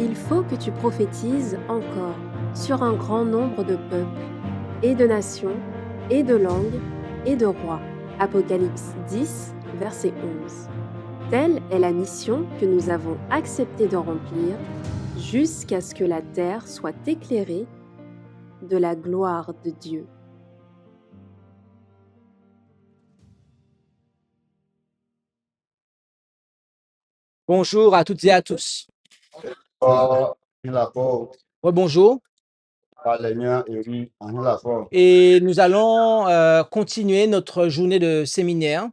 Il faut que tu prophétises encore sur un grand nombre de peuples, et de nations, et de langues, et de rois. Apocalypse 10, verset 11. Telle est la mission que nous avons accepté de remplir jusqu'à ce que la terre soit éclairée de la gloire de Dieu. Bonjour à toutes et à tous. Bonjour. Et nous allons continuer notre journée de séminaire.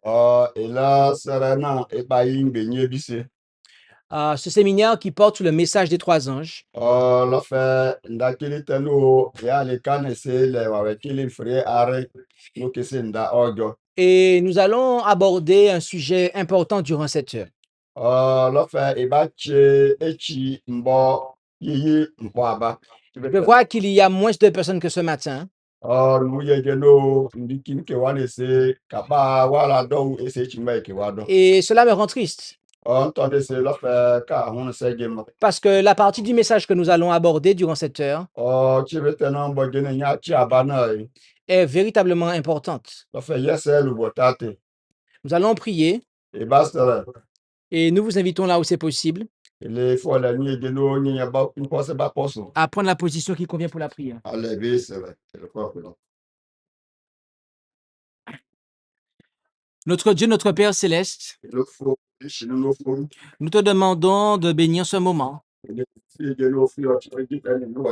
Ce séminaire qui porte le message des trois anges. Et nous allons aborder un sujet important durant cette heure. Je vois qu'il y a moins de personnes que ce matin. Et cela me rend triste. Parce que la partie du message que nous allons aborder durant cette heure est véritablement importante. Nous allons prier et nous vous invitons là où c'est possible à prendre la position qui convient pour la prière. Notre Dieu, notre Père céleste, nous te demandons de bénir ce moment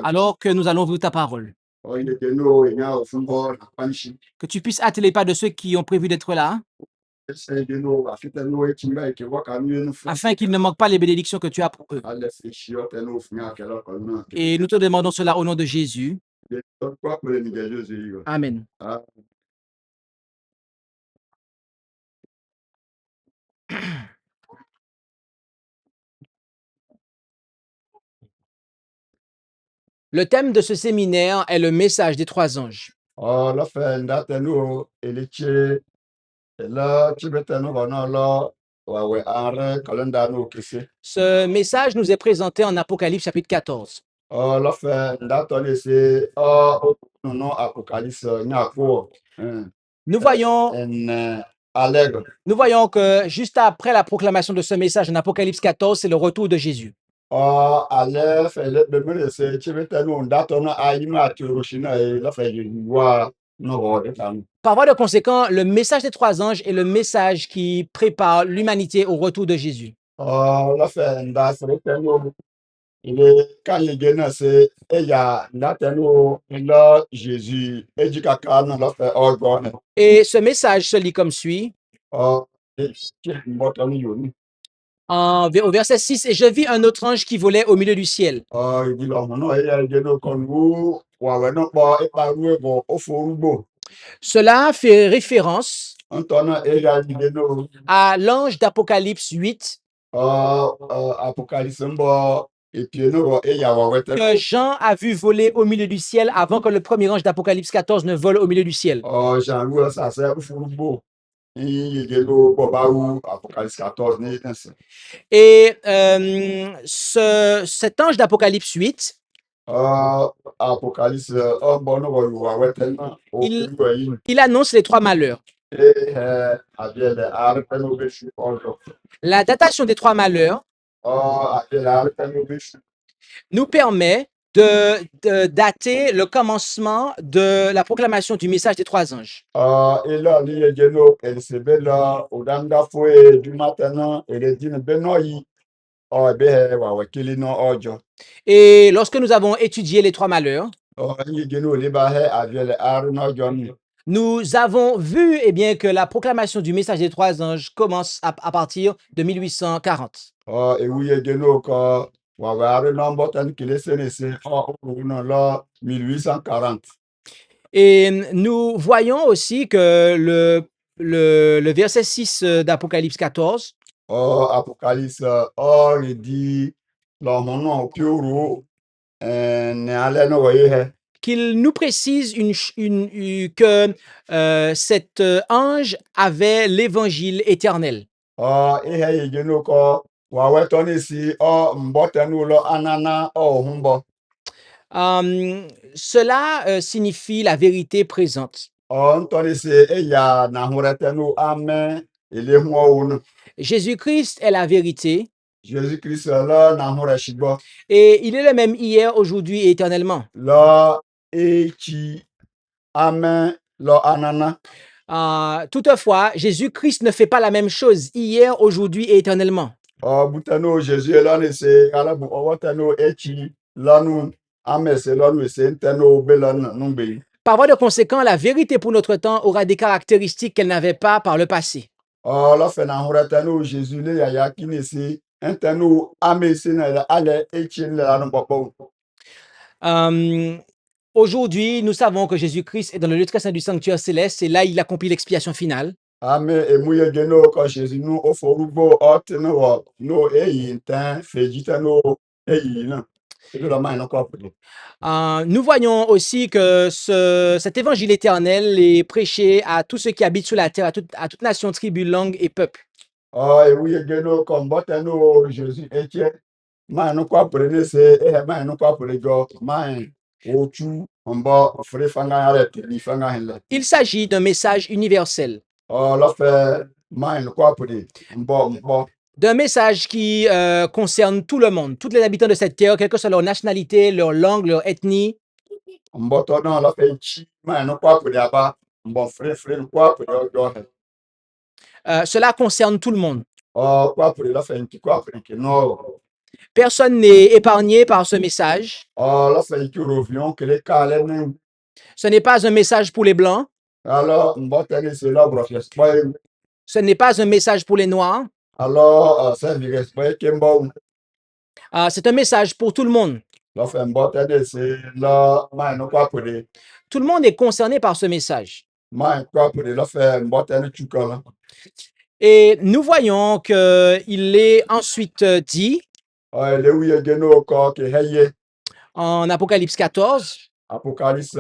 alors que nous allons ouvrir ta parole. Que tu puisses hâter les pas de ceux qui ont prévu d'être là, afin qu'ils ne manquent pas les bénédictions que tu as pour eux. Et nous te demandons cela au nom de Jésus. Amen. Le thème de ce séminaire est le message des trois anges. Ce message nous est présenté en Apocalypse chapitre 14. Nous voyons que juste après la proclamation de ce message en Apocalypse 14, c'est le retour de Jésus. Par voie de conséquent, le message des trois anges est le message qui prépare l'humanité au retour de Jésus. Et ce message se lit comme suit. Au verset 6, et je vis un autre ange qui volait au milieu du ciel. Cela fait référence à l'ange d'Apocalypse 8 que Jean a vu voler au milieu du ciel avant que le premier ange d'Apocalypse 14 ne vole au milieu du ciel. Et cet ange d'Apocalypse 8, il annonce les trois malheurs. La datation des trois malheurs nous permet de dater le commencement de la proclamation du message des trois anges. Et lorsque nous avons étudié les trois malheurs, nous avons vu que la proclamation du message des trois anges commence à partir de 1840. Et nous voyons aussi que le verset 6 d'Apocalypse 14 qu'il nous précise que cet ange avait l'évangile éternel. Wawe Tony si mbotenu lo anana humbo. Cela signifie la vérité présente. Tony si eya na huretenu ame ele huo. Jésus-Christ est la vérité Jésus-Christ là na hureshibo. et il est le même hier, aujourd'hui et éternellement. Lo echi ame lo anana. Toutefois, Jésus-Christ ne fait pas la même chose hier, aujourd'hui et éternellement. Butano Jésus là ne se alabu owatano echi lanu ame se lanu se nteno belan numbe. Par voie de conséquent, la vérité pour notre temps aura des caractéristiques qu'elle n'avait pas par le passé. La fe na huretanu Jésus le ya kini si nteno ame se na ale echi lanu popo. Aujourd'hui, nous savons que Jésus-Christ est dans le lieu très saint du sanctuaire céleste et là, il accomplit l'expiation finale. Ame emuye geno ko Jésus nu oforugo oteno wo no eyi ntan fejita no eyi na. Nous voyons aussi que cet évangile éternel est prêché à tous ceux qui habitent sur la terre, à toute nation, tribu, langue et peuple. Emuye geno ko mboteno Jésus eche ma no kwa prene se ma no kwa prejo ma ochu mbo fre fanga ale teli fanga hele. Il s'agit d'un message universel. La fe ma no kwa pre mbo D'un message qui concerne tout le monde, tous les habitants de cette terre, quelle que soit leur nationalité, leur langue, leur ethnie. La fe chi ma no kwa pre aba mbo fre kwa pre ojo he. Cela concerne tout le monde. Kwa pre la fe nki kwa pre ke no. Personne n'est épargné par ce message. La fe ki rovion que les kale ne. Ce n'est pas un message pour les Blancs. Alors mbotene se la brofes boy. Ce n'est pas un message pour les Noirs. Alors ça vire boy kembo. C'est un message pour tout le monde. La fe mbotene se la ma no kwa pre. Tout le monde est concerné par ce message. Ma kwa pre la fe mbotene chukola. Et nous voyons qu'il est ensuite dit Le wiye geno ko ke heye. en Apocalypse 14. Apocalypse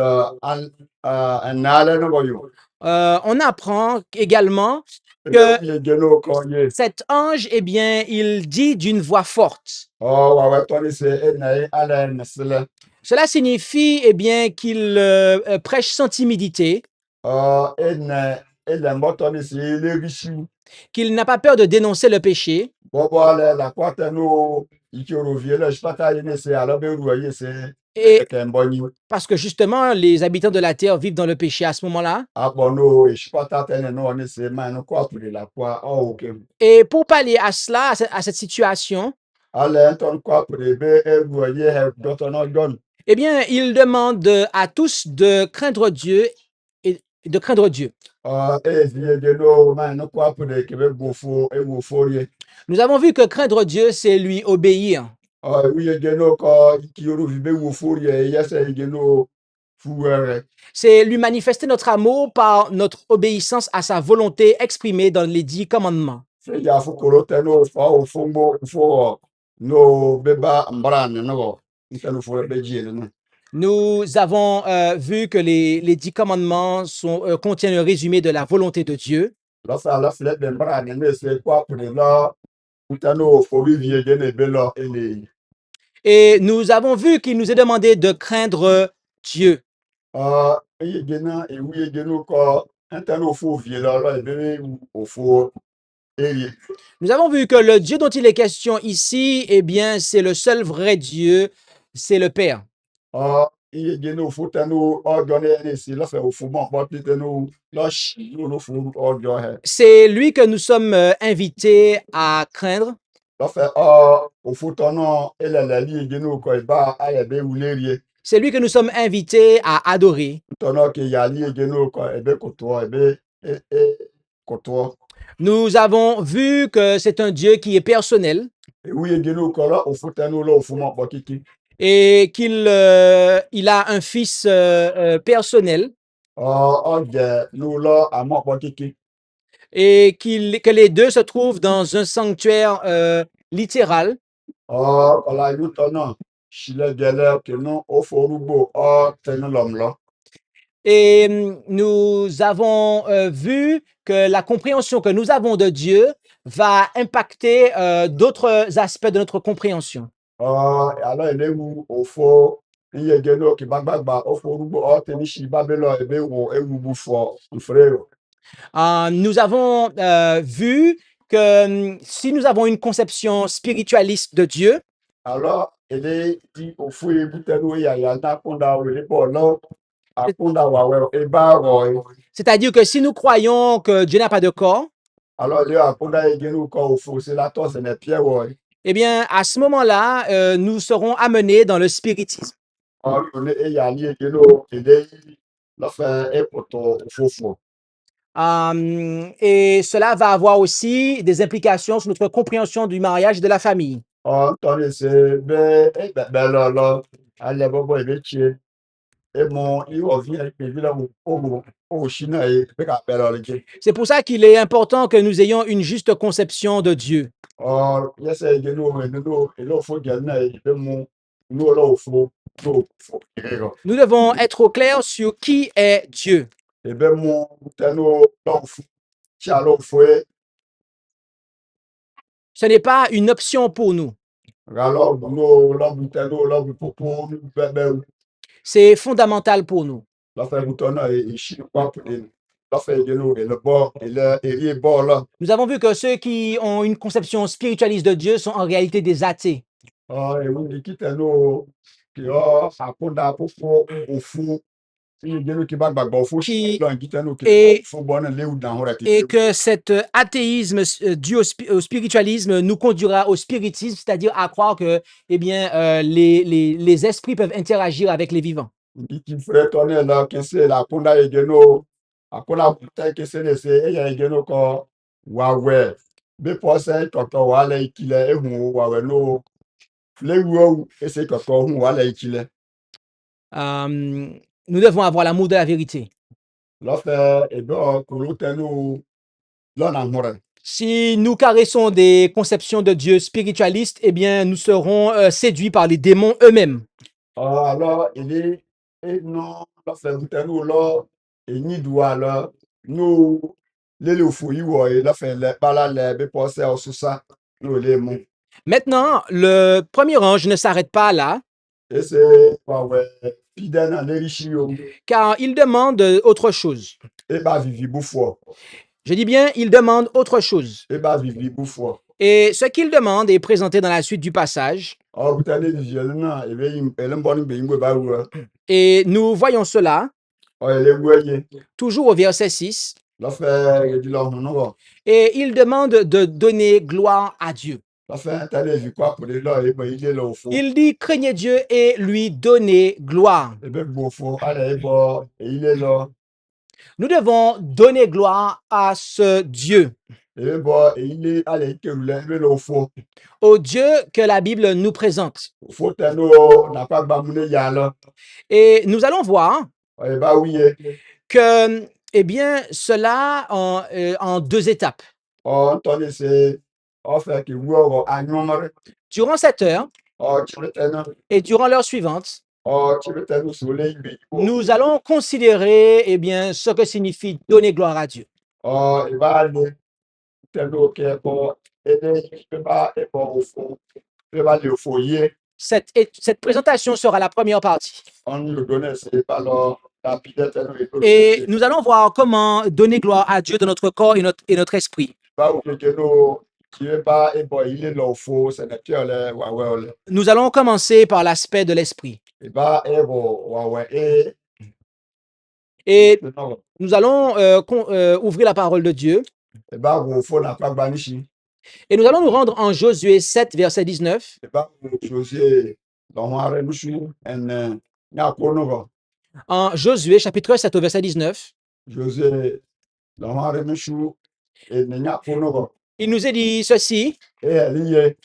anale no boyo. On apprend également que Le geno ko ye. cet ange, eh bien, il dit d'une voix forte. Wawe Tony se enae ale nesele. Cela signifie, eh bien, qu'il prêche sans timidité, qu'il n'a pas peur de dénoncer le péché. Et parce que justement, les habitants de la terre vivent dans le péché à ce moment-là. Et pour pallier à cela, à cette situation, eh bien, il demande à tous de craindre Dieu et de craindre Dieu. Nous avons vu que craindre Dieu, c'est lui obéir. C'est lui manifester notre amour par notre obéissance à sa volonté exprimée dans les 10 commandements. Nous avons vu que les 10 commandements contiennent un résumé de la volonté de Dieu. Et nous avons vu qu'il nous est demandé de craindre Dieu. Nous avons vu que le Dieu dont il est question ici, eh bien, c'est le seul vrai Dieu, c'est le Père. C'est lui que nous sommes invités à craindre. C'est lui que nous sommes invités à adorer. Nous avons vu que c'est un Dieu qui est personnel et qu'il a un fils personnel et que les deux se trouvent dans un sanctuaire littéral. Et nous avons vu que la compréhension que nous avons de Dieu va impacter d'autres aspects de notre compréhension. Alors il est où au fond il y a des gens qui bagba au fond ou tenishi babelo ebe wo ewu bu fo frère. Nous avons vu que si nous avons une conception spiritualiste de Dieu, Alors il est dit au fond e butelo ya na konda o le bo lo akunda wa we e ba ro. c'est-à-dire que si nous croyons que Dieu n'a pas de corps, Alors le akunda e genu ko au fond c'est la to c'est ne pierre wo. eh bien, à ce moment-là, nous serons amenés dans le spiritisme. On e ya ni e genu e de la fa e poto fofo. Et cela va avoir aussi des implications sur notre compréhension du mariage et de la famille. Tony c'est be e be lo ale bobo e be chie. Et mon il revient avec les villes au Chine et C'est pour ça qu'il est important que nous ayons une juste conception de Dieu. or yes I get no et l'eau faut gagner et mon nous là au fond Nous devons être au clair sur qui est Dieu. et ben mon tano là au fond chalo fouet Ce n'est pas une option pour nous. alors nous là tano là pour nous bébé C'est fondamental pour nous. là fait bouton et chine pas pour là fait geno et le bord et le bord là Nous avons vu que ceux qui ont une conception spiritualiste de Dieu sont en réalité des athées. et vous dit qui tano qui a akonda pour au fond Qui- et- Et que cet athéisme dû au spiritualisme nous conduira au spiritisme, c'est-à-dire à croire que eh bien, les esprits peuvent interagir avec les vivants. Nous devons avoir l'amour de la vérité. Si nous caressons des conceptions de Dieu spiritualistes, eh bien, nous serons séduits par les démons eux-mêmes. Alors, il est et non, la fait bouteille là, et ni doit là, nous, les fouilles, ouais, la fait les balles, les passer au sous ça, nous les monts. Maintenant, le premier ange ne s'arrête pas là, Et c'est, ouais, fidèle à l'érichio, car il demande autre chose. et bah, vivi bouffon, Je dis bien, il demande autre chose. et bah, vivi bouffon. Et ce qu'il demande est présenté dans la suite du passage. Oh, bouteille de vieux, non, et bien, elle aime bonne bien, bah, ouais. Et nous voyons cela Oh, elle est voyée. toujours au verset 6. La fait, il dit là, non, Et il demande de donner gloire à Dieu. la fait, t'as des vues quoi pour les là, et ben, il est là au fond. Il dit, craignez Dieu et lui donnez gloire. Et bien, bouffon, allez, bon, et il est là. Nous devons donner gloire à ce Dieu, Et bon, et il est allé que vous l'avez au fond. au Dieu que la Bible nous présente. Au fond, nous n'a pas bamouné yala. Et nous allons voir Eh bah oui, que, eh bien, cela en deux étapes. oh, attendez, c'est, en fait, que vous avez un nombre, Durant cette heure oh, tu veux t'en, et durant l'heure suivante, oh, tu veux t'en soleil, nous allons considérer, eh bien, ce que signifie donner gloire à Dieu. oh, et bah, aller, t'en ok, bon, et il peut pas, et bon, au fond, il peut pas aller au foyer, Cette présentation sera la première partie. on nous donne, c'est pas la pile, Et nous allons voir comment donner gloire à Dieu dans notre corps et notre esprit. bah, ou que nous, tu veux pas, et bon, il est là au fond, c'est naturel, là, ouais, ouais, Nous allons commencer par l'aspect de l'esprit. et bah, et bon, ouais, ouais, Et non. nous allons ouvrir la parole de Dieu. Et bah, au fond, n'a pas banichi. Et nous allons nous rendre en Josué 7, verset 19. Et bah, José, dans un renouchou, un, n'a pas En Josué, chapitre 7, au verset 19. José, dans un renouchou, et n'a pas Il nous est dit ceci. et elle y est.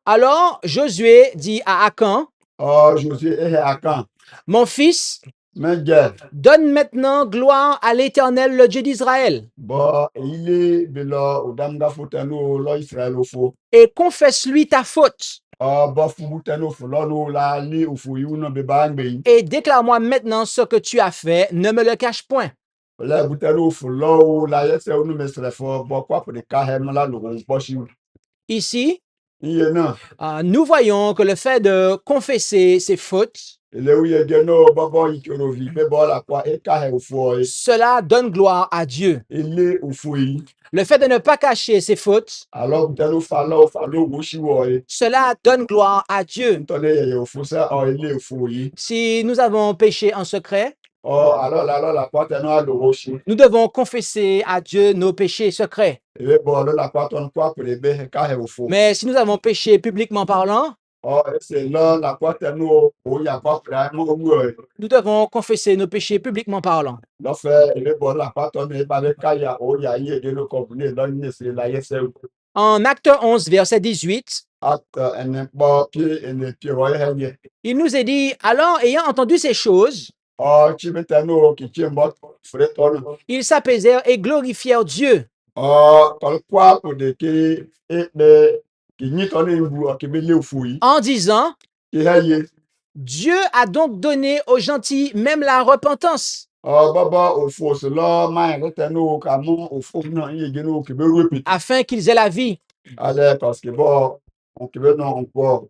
Alors Josué dit à Akan, Oh, José, et à quand? mon fils, Mais, gars, donne maintenant gloire à l'Éternel, le Dieu d'Israël, bon, il est, de là, au dame d'Afotano, là, Israël, au fond. et confesse-lui ta faute Bah, fou bouteille au fou, là, nous, là, li, au fou, you, non, bébé, bébé. Et déclare-moi maintenant ce que tu as fait, ne me le cache point. Là, bouteille au fou, là, où, là, yes, nous, mais c'est le fort, bah, quoi, pour les carèmes, là, nous, on poche, Ici, il y en a. nous voyons que le fait de confesser ses fautes, Et là, où il y a des no, bah, bah, il y a une vie, mais bon, là, quoi, et carré au fou, cela donne gloire à Dieu. il est au fou, Le fait de ne pas cacher ses fautes, alors, bouteille au falo, bouchi, cela donne gloire à Dieu. Ntɔle yeye ofo sɛ ɔyele ofo yi. Si nous avons péché en secret, Alors la kpɔtɛ no alo oshi. nous devons confesser à Dieu nos péchés secrets. Ebe bɔ lo la kpɔtɔ no kɔ apere be ka he ofo. Mais si nous avons péché publiquement parlant, Ese lɔ la kpɔtɛ no o ya kɔ apere mo wu ɛ. nous devons confesser nos péchés publiquement parlant. Lɔfɛ ebe bɔ la kpɔtɔ no eba be ka ya o ya yi ede no kɔ bu ne lɔ ne se la yɛ sɛ. En Acte 11, verset 18, Acte ene kpɔ pie ene pie wɔ yɛ yɛ. il nous est dit, alors ayant entendu ces choses, Tsi be tɛ no kitsi mbɔ fure tɔ no. ils s'apaisèrent et glorifièrent Dieu. Kɔl kɔ o de ke ebe kinyi tɔ ne bu ɔke be le ofo yi. En disant, Ke ha ye. Dieu a donc donné aux gentils même la repentance. Baba ofo se lɔ maa yɛ tɛ no ka mu ofo na iye ge no ke be ru epi. Afin qu'ils aient la vie. Ale parce que bon on ke be no on kɔ.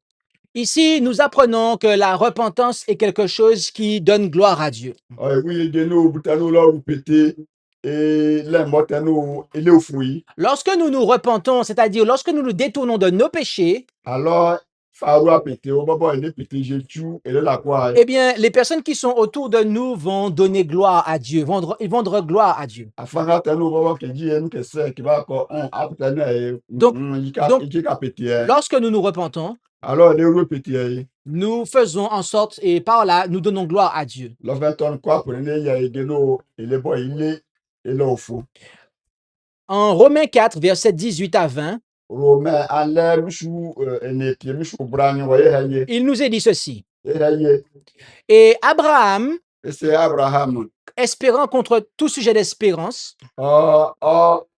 Ici, nous apprenons que la repentance est quelque chose qui donne gloire à Dieu. Ewu iye ge no buta no lɔ ru pete e lɛ mɔ tɛ no ele ofo yi. Lorsque nous nous repentons, c'est-à-dire lorsque nous nous détournons de nos péchés, Alors faru apete o baba ele pete jetu ele la kwa. eh bien, les personnes qui sont autour de nous vont donner gloire à Dieu, ils vont rendre gloire à Dieu. Afanga tɛ no baba ke ji en ke se ke ba kɔ on apete na e. Donc, Ike ka pete. Lorsque nous nous repentons, Alors ele ru pete e. nous faisons en sorte, et par là, nous donnons gloire à Dieu. Lɔfɛ tɔn kɔ apere ne ya ge no ele bɔ ile ele ofo. En Romains 4, versets 18 à 20, Romain ale misu ene pie misu brani wa ye haye. il nous est dit ceci. Ye haye. Et Abraham, C'est Abraham. espérant contre tout sujet d'espérance,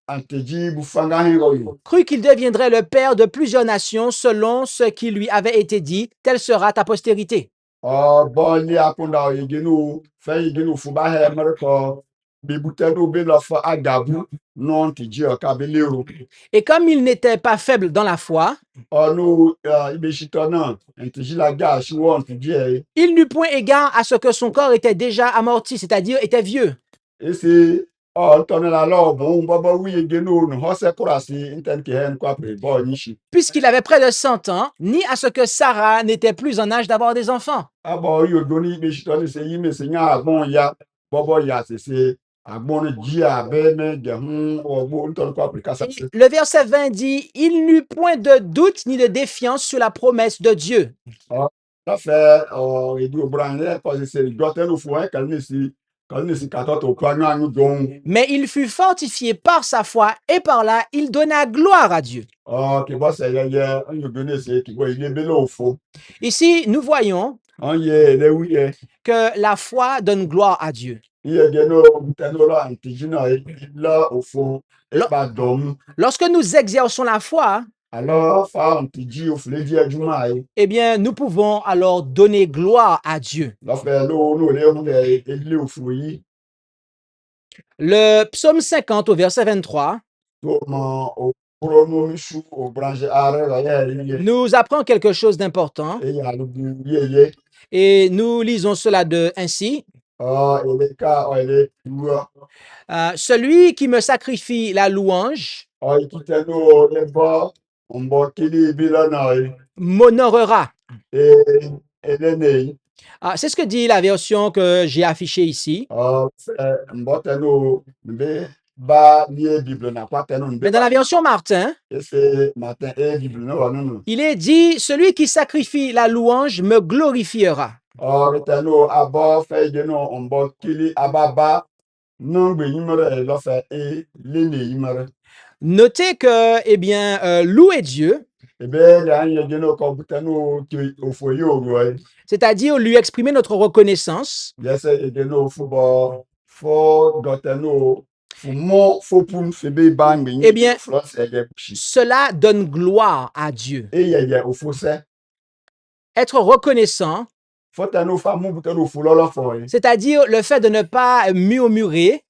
Anteji bufanga hingo yo. crut qu'il deviendrait le père de plusieurs nations selon ce qui lui avait été dit, telle sera ta postérité. Bon li akunda ye genu fe ye genu fuba he merko be butendo be lo fa agabu non ti ji o ka be lero. Et comme il n'était pas faible dans la foi, No ibe shitona anteji la ga shi won ti ji. Il n'eut point égard à ce que son corps était déjà amorti, c'est-à-dire était vieux. Et c'est la lo bon baba wi ye genu no hose kurasi inten ke hen kwa pre bo nishi. Puisqu'il avait près de 100 ans, ni à ce que Sarah n'était plus en âge d'avoir des enfants. Abo yo doni ibe shitona se yime se nya agbon ya bobo ya se agbon ji abe me de hun ogbo nton kwa pre kasa. Le verset 20 dit, il n'eut point de doute ni de défiance sur la promesse de Dieu. Ça fait edu obran parce que c'est doit nous faut quand si kato to kwa nyu don. Mais il fut fortifié par sa foi et par là, il donna gloire à Dieu. Que boss ya on yo donner c'est qui il est belo faux. Ici, nous voyons que la foi donne gloire à Dieu. Lorsque nous exerçons la foi, eh bien, nous pouvons alors donner gloire à Dieu. Le psaume 50 au verset 23 nous apprend quelque chose d'important. Et nous lisons cela ainsi. Celui qui me sacrifie la louange m'honorera. C'est ce que dit la version que j'ai affichée ici. Mais dans la version Martin, il est dit, celui qui sacrifie la louange me glorifiera. Notez que, eh bien, louer Dieu, c'est-à-dire lui exprimer notre reconnaissance, eh bien, cela donne gloire à Dieu. être reconnaissant, fɔtɛnu famu butɛnu fulɔlɔ fɔ ye. c'est-à-dire le fait de ne pas murmurer,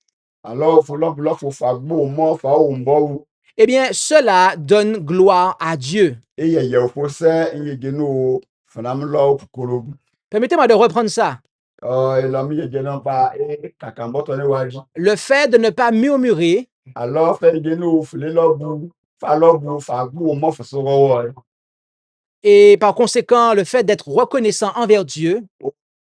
Alors fulɔ fo fa gbo mɔ fa wo mbɔwu. eh bien, cela donne gloire à Dieu. Eye yɛ fo sɛ iye genu fanamulɔ kukolo. Permettez-moi de reprendre ça. Elɔmi ye genu ba e kakambɔtɔ ne waji. Le fait de ne pas murmurer, Alors fɛ genu fulelɔ bu fa gbo mɔ fosowɔwɔ ye. et par conséquent, le fait d'être reconnaissant envers Dieu,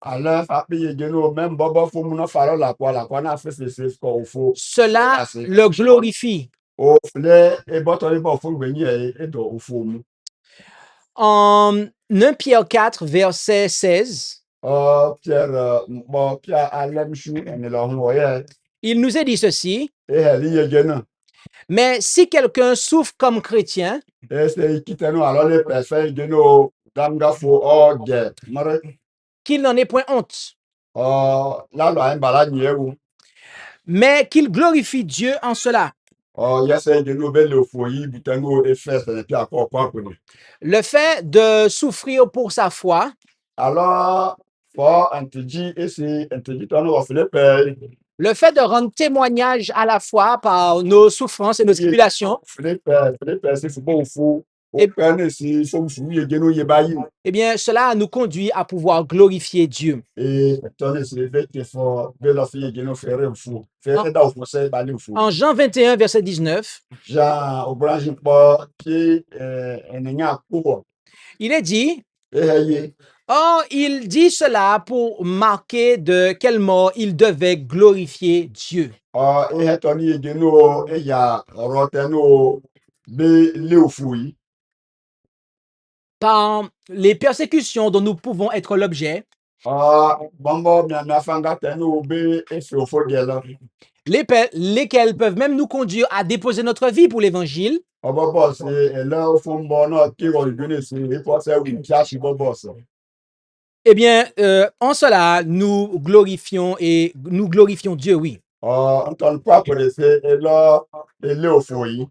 Alors fa ye genu même bɔbɔ fo munɔ falɔ la kwa na fese kɔ fo. cela le glorifie. O fule e bɔtɔ ni bɔ fo gbenyi e dɔ ofo mu. En 1 Pierre 4, verset 16, Pierre Pierre alemshu enelɔ hu wɔyɛ. il nous est dit ceci, E hɛli ye genu. mais si quelqu'un souffre comme chrétien, Ese kitenu alors le pɛfɛ genu damga fo ɔgɛ mare. qu'il n'en ait point honte, Lalo ayin bala nye wu. mais qu'il glorifie Dieu en cela. Yɛsɛ genu bɛ le fo yi butenu efɛ sɛnɛ pi akɔ kɔnkɔni. Le fait de souffrir pour sa foi, Alors fɔ antiji esi antiji tɔnu ɔfile pɛ. le fait de rendre témoignage à la fois par nos souffrances et nos tribulations, File pɛ si fo fo. O pɛ ne si fo musu ye genu ye ba yi. eh bien, cela nous conduit à pouvoir glorifier Dieu. Et tɔnu si bɛ te fɔ bɛ lɔ fi ye genu fɛrɛ fo. Fɛrɛ da o fo sɛ bali fo. En Jean 21, verset 19, Jean obranji kpɔ pi enenya kpɔ. il est dit, Ye. or il dit cela pour marquer de quelle mort il devait glorifier Dieu. Ihe tɔnu ye genu eya ɔrɔtɛnu bɛ le fo yi. Par les persécutions dont nous pouvons être l'objet, Bɔnbɔ miamia fanga tɛnu bɛ efe ofo gɛ lɔ. lesquels peuvent même nous conduire à déposer notre vie pour l'évangile, Ɔbɔbɔ si ele fo mbɔ náà kí wɔ ìgbéni si ipɔsɛ wi kí a si bɔbɔ sɔ. eh bien, en cela, nous glorifions Dieu, oui. Ntɔnu kó apèrè si ele ofo yi.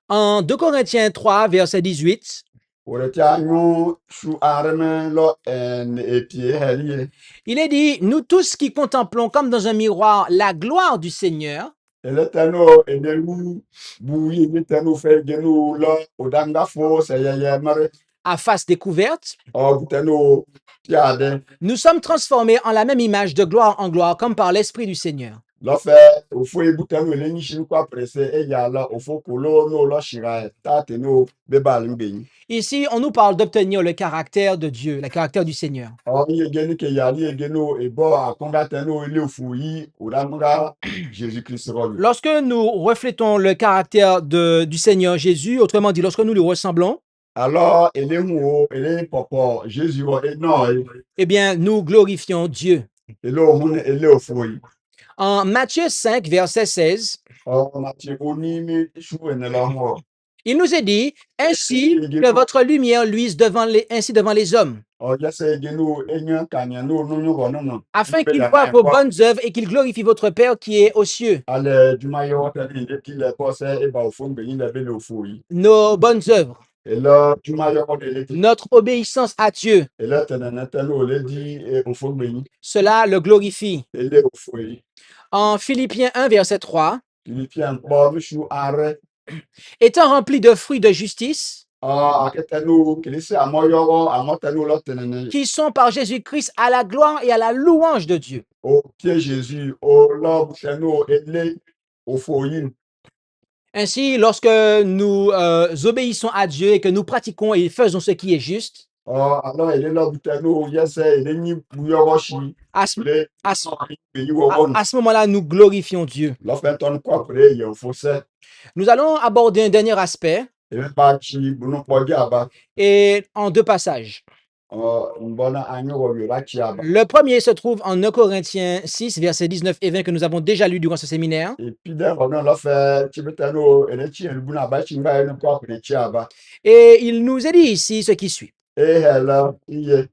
En 2 Corinthiens 3, verset 18, Òrè tí a nyú su arɛmɛ lɔ epie hɛli ye. il est dit, nous tous qui contemplons comme dans un miroir la gloire du Seigneur, Ele tɛnu enelu bu yi ni tɛnu fɛ genu lɔ odanga fo sɛyɛyɛ mɛrɛ. à face découverte, Butɛnu tí a dɛ. nous sommes transformés en la même image de gloire en gloire comme par l'Esprit du Seigneur. Lɔfɛ ofo yi butɛnu ele nyi si kó apèrè si eya lɔ ofo kolo n'o lɔ sira taate n'o bɛ ba ali gbɛnyi. Ici, on nous parle d'obtenir le caractère de Dieu, le caractère du Seigneur. Iye geni ke ya iye geno ebo akonga tenu ile ofu yi odanga Jésus-Christ roi. Lorsque nous reflétons le caractère du Seigneur Jésus, autrement dit, lorsque nous lui ressemblons, Alors ele hu ele popo Jésus roi non eh bien, nous glorifions Dieu. ele ohun ele ofu yi. En Matthieu 5, verset 16, Matthieu oni mi su enela ho. il nous est dit, ainsi que votre lumière luise ainsi devant les hommes, Yese genu enyan kanya no no nyo no no. afin qu'ils voient vos bonnes œuvres et qu'ils glorifient votre Père qui est aux cieux. Ale jumayo tani de ki le pose e ba ofu ngbe yin le be le ofu yi. Nos bonnes œuvres, Ele jumayo ko de le ti. notre obéissance à Dieu, Ele tenana tanu le di ofu ngbe yin. cela le glorifie. Ele ofu yi. En Philippiens 1, verset 3, Philippiens kpɔ nusu are. étant remplis de fruits de justice, Aketenu kilisi amoyɔwɔ amɔtenu lɔ tenene. qui sont par Jésus-Christ à la gloire et à la louange de Dieu. O tie Jésus o lɔ butenu ele ofo yin. Ainsi, lorsque nous obéissons à Dieu et que nous pratiquons et faisons ce qui est juste, Alors ele lɔ butenu yɛsɛ ele nyi buyɔwɔ si. à ce, Le à ce- peyi wɔwɔ à ce moment-là, nous glorifions Dieu. lɔfɛntɔnu kɔpere yɛ ofo sɛ. Nous allons aborder un dernier aspect Ebe ba tsi bunu kpɔdzi aba. et en deux passages. Nbɔna anyi wɔ wi ba tsi aba. Le premier se trouve en 1 Corinthiens 6, versets 19 et 20 que nous avons déjà lu durant ce séminaire. Epi dɛ ɔnu lɔfɛ tibetenu ele tsi elubuna ba tsi ba enu kɔpere tsi aba. Et il nous est dit ici ce qui suit. Ehɛ lɛ iye.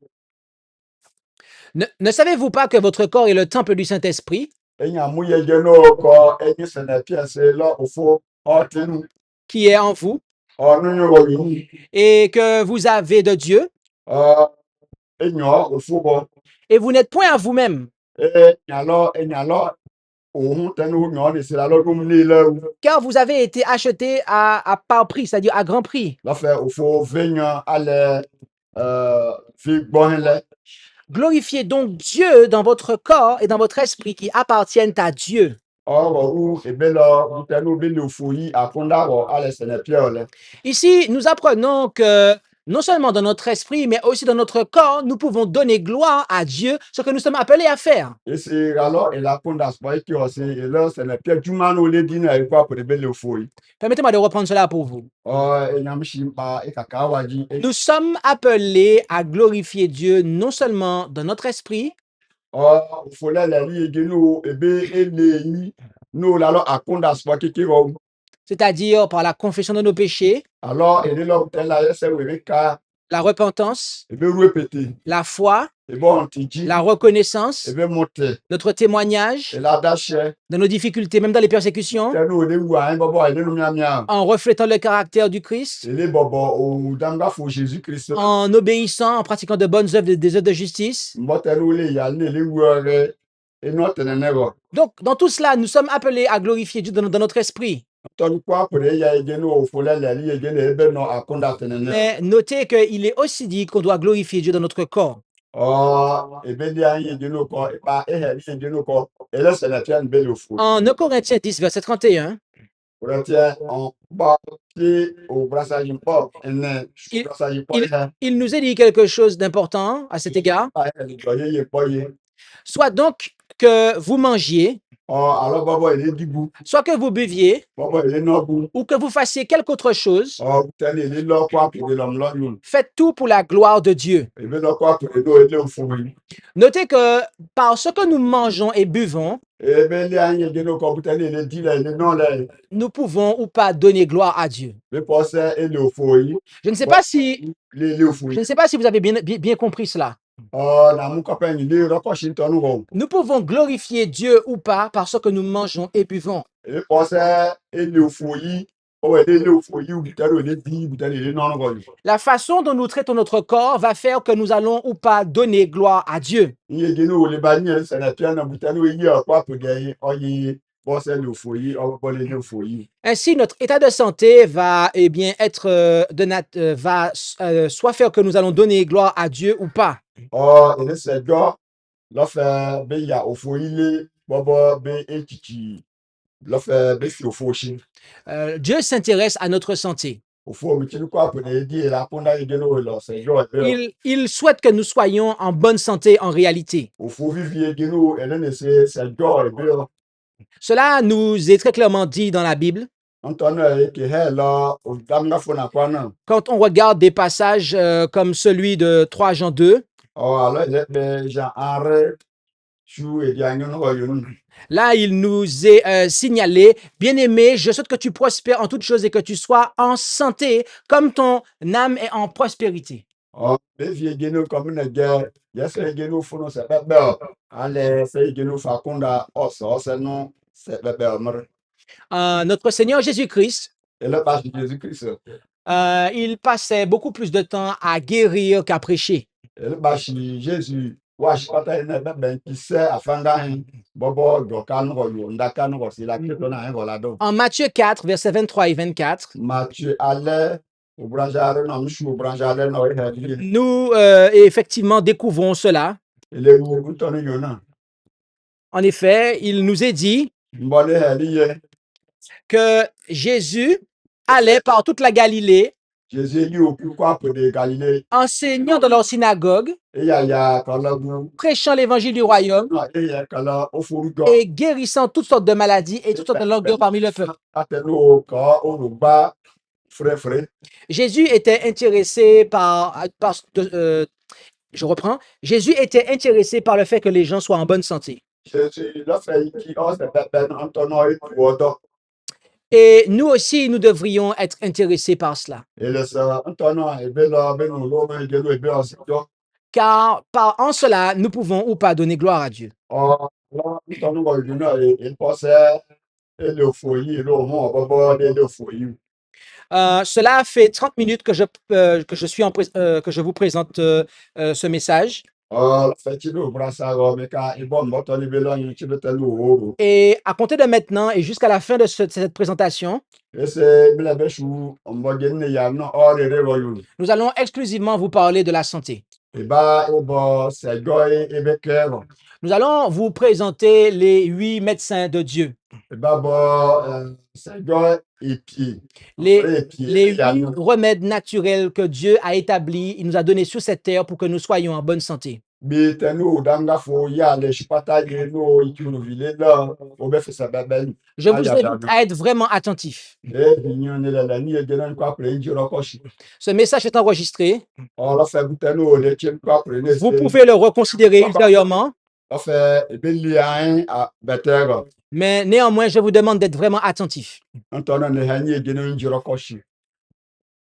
Ne savez-vous pas que votre corps est le temple du Saint-Esprit Enyamu ye geno kɔ enyi sɛnɛ piɛse lɔ ofo ɔtinu. qui est en vous Ɔnu nyi wɔ yi. et que vous avez de Dieu enyo ofu bo Et vous n'êtes point à vous-même, nyalo ohun tenu nyo ni sila lo dum ni le car vous avez été achetés à par prix, c'est-à-dire à grand prix. la fe ofu venya ale fi gbohenle. Glorifiez donc Dieu dans votre corps et dans votre esprit qui appartiennent à Dieu. Oro u ebelo tenu bi le ofu yi akonda ro ale sene piole. Ici, nous apprenons que non seulement dans notre esprit, mais aussi dans notre corps, nous pouvons donner gloire à Dieu, ce que nous sommes appelés à faire. Ese galo ela konda spo ki o se ele sene pie juma no le dina e kwa pe be le ofu yi. Permettez-moi de reprendre cela pour vous. Enyam shimpa e kakawa ji Nous sommes appelés à glorifier Dieu non seulement dans notre esprit, ofu le le ri ege no ebe ele yi no la lo akonda spo ki ro. c'est-à-dire par la confession de nos péchés, Alors ele lo tela ese we ka la repentance, ebe répéter la foi, ebe ontiji la reconnaissance, ebe monter notre témoignage ela dache dans nos difficultés, même dans les persécutions, tenu le wu an bobo ele no mia en reflétant le caractère du Christ, ele bobo o danga fo Jésus Christ en obéissant, en pratiquant de bonnes œuvres, des œuvres de justice. mbotelu le ya le wu re eno tenene ro Donc, dans tout cela, nous sommes appelés à glorifier Dieu dans notre esprit. tonu kwa pere ya ege no fo le le ri ege ne ebe no akonda tenene Mais notez qu'il est aussi dit qu'on doit glorifier Dieu dans notre corps. ebe di an ege no ko pa ri ege no ko ele se na tian be le fo En 1 Corinthiens 10, verset 31, Corinthiens en bas qui au brassage pas en Il- brassage pas il nous est dit quelque chose d'important à cet égard. Soit donc que vous mangiez, alors baba il est dibu soit que vous buviez, baba il est nobu ou que vous fassiez quelque autre chose, tel il est là quoi pour l'homme là nous faites tout pour la gloire de Dieu. et bien là quoi pour le il est au fond Notez que par ce que nous mangeons et buvons, et bien il y a un il est tel il est dit là il est non là nous pouvons ou pas donner gloire à Dieu. mais pour ça il est au fond Je ne sais pas si, il est au fond vous avez bien compris cela. na mon copain il est là Washington ron Nous pouvons glorifier Dieu ou pas par ce que nous mangeons et buvons. et pour ça il est au fond il est au fond il est dit il est non ron La façon dont nous traitons notre corps va faire que nous allons ou pas donner gloire à Dieu. Iye geno le bani se na pia na butano yi akwa pege oyi bo se le foyi o bo le foyi Ainsi, notre état de santé va être soit faire que nous allons donner gloire à Dieu ou pas. ele se do lo fe be ya ofoyi le bobo be echichi lo fe be fi ofoshi Dieu s'intéresse à notre santé. ofo mi chiri kwa pege di la ponda yi geno lo se jo be Il souhaite que nous soyons en bonne santé en réalité. ofo vivi geno ele ne se jo be Cela nous est très clairement dit dans la Bible. antono e ke he lo o damga fona kwa na Quand on regarde des passages comme celui de 3 Jean 2, alors le be ja are chu e dia nyono o yun là, il nous est signalé, bien-aimé, je souhaite que tu prospères en toutes choses et que tu sois en santé comme ton âme est en prospérité. be vie geno comme na ge yes geno fono se be be ale se geno fa konda oso se no se be be mer Notre Seigneur Jésus-Christ, et le pas de Jésus Christ il passait beaucoup plus de temps à guérir qu'à prêcher. et le pas Jésus wa shi pata ne be ben ki se afanga hin bobo do kan go yo ndaka no si la ki to na hin go la do En Matthieu 4, versets 23 et 24, Matthieu ale au branjare no mshu au branjare no he nous effectivement découvrons cela. et le wu to no yo na En effet, il nous est dit mbole he liye que Jésus allait par toute la Galilée, Jésus yi o ku kwa pe de Galilée enseignant dans leur synagogue, e ya kala gu prêchant l'évangile du royaume e ya kala o furu go et guérissant toutes sortes de maladies et toutes sortes de langueurs parmi le peuple. atenu ko o gba fre Jésus était intéressé je reprends. Jésus était intéressé par le fait que les gens soient en bonne santé. Jésus la fait qui o se pepe antono e tuodo Et nous aussi, nous devrions être intéressés par cela. et le sa antono e be lo be no lo me gelo e be o se do Car en cela, nous pouvons ou pas donner gloire à Dieu. o lo antono go you know e pose e le foyi e lo mo bobo de le foyi Cela fait 30 minutes que que je vous présente ce message. la fɛ ci do bra sa ro me ka i bon mo to ni be lo yin ci be te lu o Et à compter de maintenant et jusqu'à la fin de cette présentation, e se mi la be shu mo ge ne ya no o re re ro yu nous allons exclusivement vous parler de la santé. e ba e bo se go e be ke ro Nous allons vous présenter les 8 médecins de Dieu. e ba bo se go e pi Les, e pi les ya 8 no remèdes naturels que Dieu a établis, il nous a donnés sur cette terre pour que nous soyons en bonne santé. bi te no danga fo ya le shpata ye no i ku no vile la o be fe sa ba ben Je vous invite à être vraiment attentifs. e bi nyon ne la ni e de nan kwa pre ji ro ko shi Ce message est enregistré. o la fe bu te no le chen kwa pre ne Vous se pouvez le reconsidérer ultérieurement, la fe e be li an a better mais néanmoins, je vous demande d'être vraiment attentifs. Antono ne ha ni e de no ji ro ko shi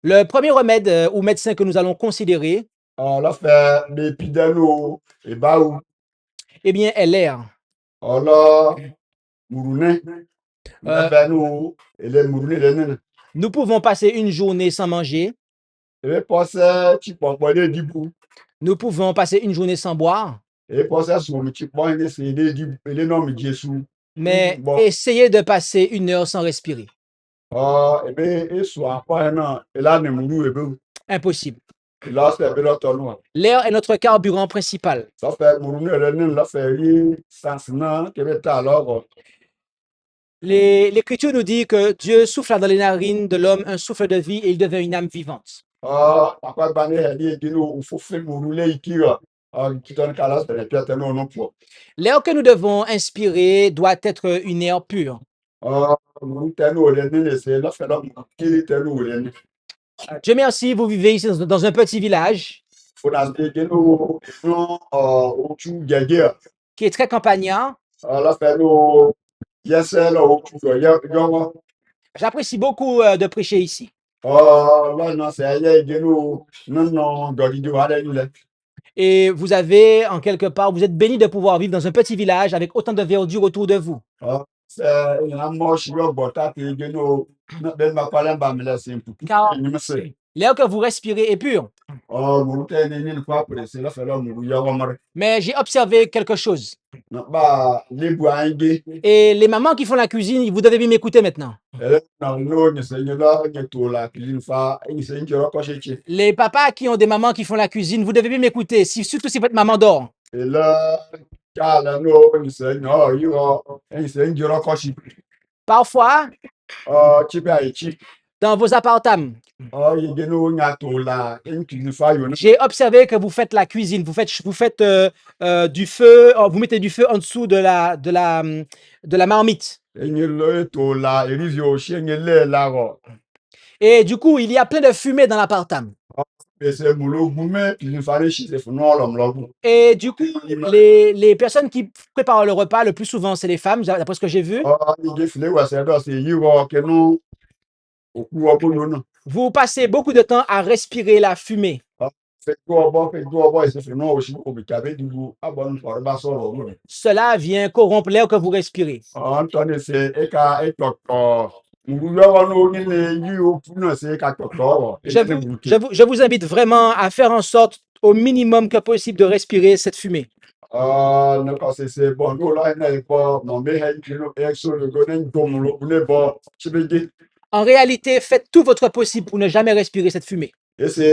Le premier remède ou médecin que nous allons considérer, la fe be pi de no e ba u eh bien, est l'air. la murune la Euh, be no ele murune le ne Nous pouvons passer une journée sans manger. e pose chi popo le dibu Nous pouvons passer une journée sans boire. e pose so mi chi po ne se le dibu ele no mi jesu Mais bon essayez de passer 1 heure sans respirer. e be e so apa na e la ne muru e be Impossible. e la se be lo to no L'air est notre carburant principal. la fe murune le ne la fe ri sans na ke be ta alors L'Écriture nous dit que Dieu souffla dans les narines de l'homme un souffle de vie et il devient une âme vivante. apa ba ne he ni e de no u fo fe murule ikira ki ton kala se le piate no no po L'air que nous devons inspirer doit être une air pure. muru te no le ne se la fe la ki te no le ne Dieu merci, vous vivez ici dans un petit village fo na se de no no o chu gege qui est très campagnard. la fe no yes la o chu yo J'apprécie beaucoup de prêcher ici. là non c'est ye de no non do di wa le Et vous avez, en quelque part, vous êtes béni de pouvoir vivre dans un petit village avec autant de verdure autour de vous. c'est la moche yo bota te de no na ben ma pala ba me la simple Car ni me se l'air que vous respirez est pur. muru te ni kwa presse la fe la muru yo mar Mais j'ai observé quelque chose. na ba le bu ange Et les mamans qui font la cuisine, vous devez bien m'écouter maintenant. na no ni se ni la ni to la cuisine fa ni se ni ro ko che Les papas qui ont des mamans qui font la cuisine, vous devez bien m'écouter, surtout si votre maman dort. et là kala no ni se no yo ni se ni ro ko shi Parfois, chi ba chi dans vos appartements, il y a no nya to la en cuisine fa yo j'ai observé que vous faites la cuisine, vous faites du feu, vous mettez du feu en dessous de la marmite. ni le to la erizio shi ni le la ro Et du coup, il y a plein de fumée dans l'appartement. et c'est mulo gume cuisine fa le shi se fu no lo mlo Et du coup, les personnes qui préparent le repas, le plus souvent, c'est les femmes, d'après ce que j'ai vu. il ge fle wa se do se yi ro ke no oku o bo no Vous passez beaucoup de temps à respirer la fumée. fe do bo se fu no o shi ko bi ka be du abon for ba so ro mo Cela vient corrompre l'air que vous respirez. Anthony se e ka e to muru yo no ni le yi o fu na se ka to Je vous invite vraiment à faire en sorte, au minimum que possible, de respirer cette fumée. ne ka se bon no la na e po no me he ki no e so go na go mu lo ne bo chibege En réalité, faites tout votre possible pour ne jamais respirer cette fumée. e se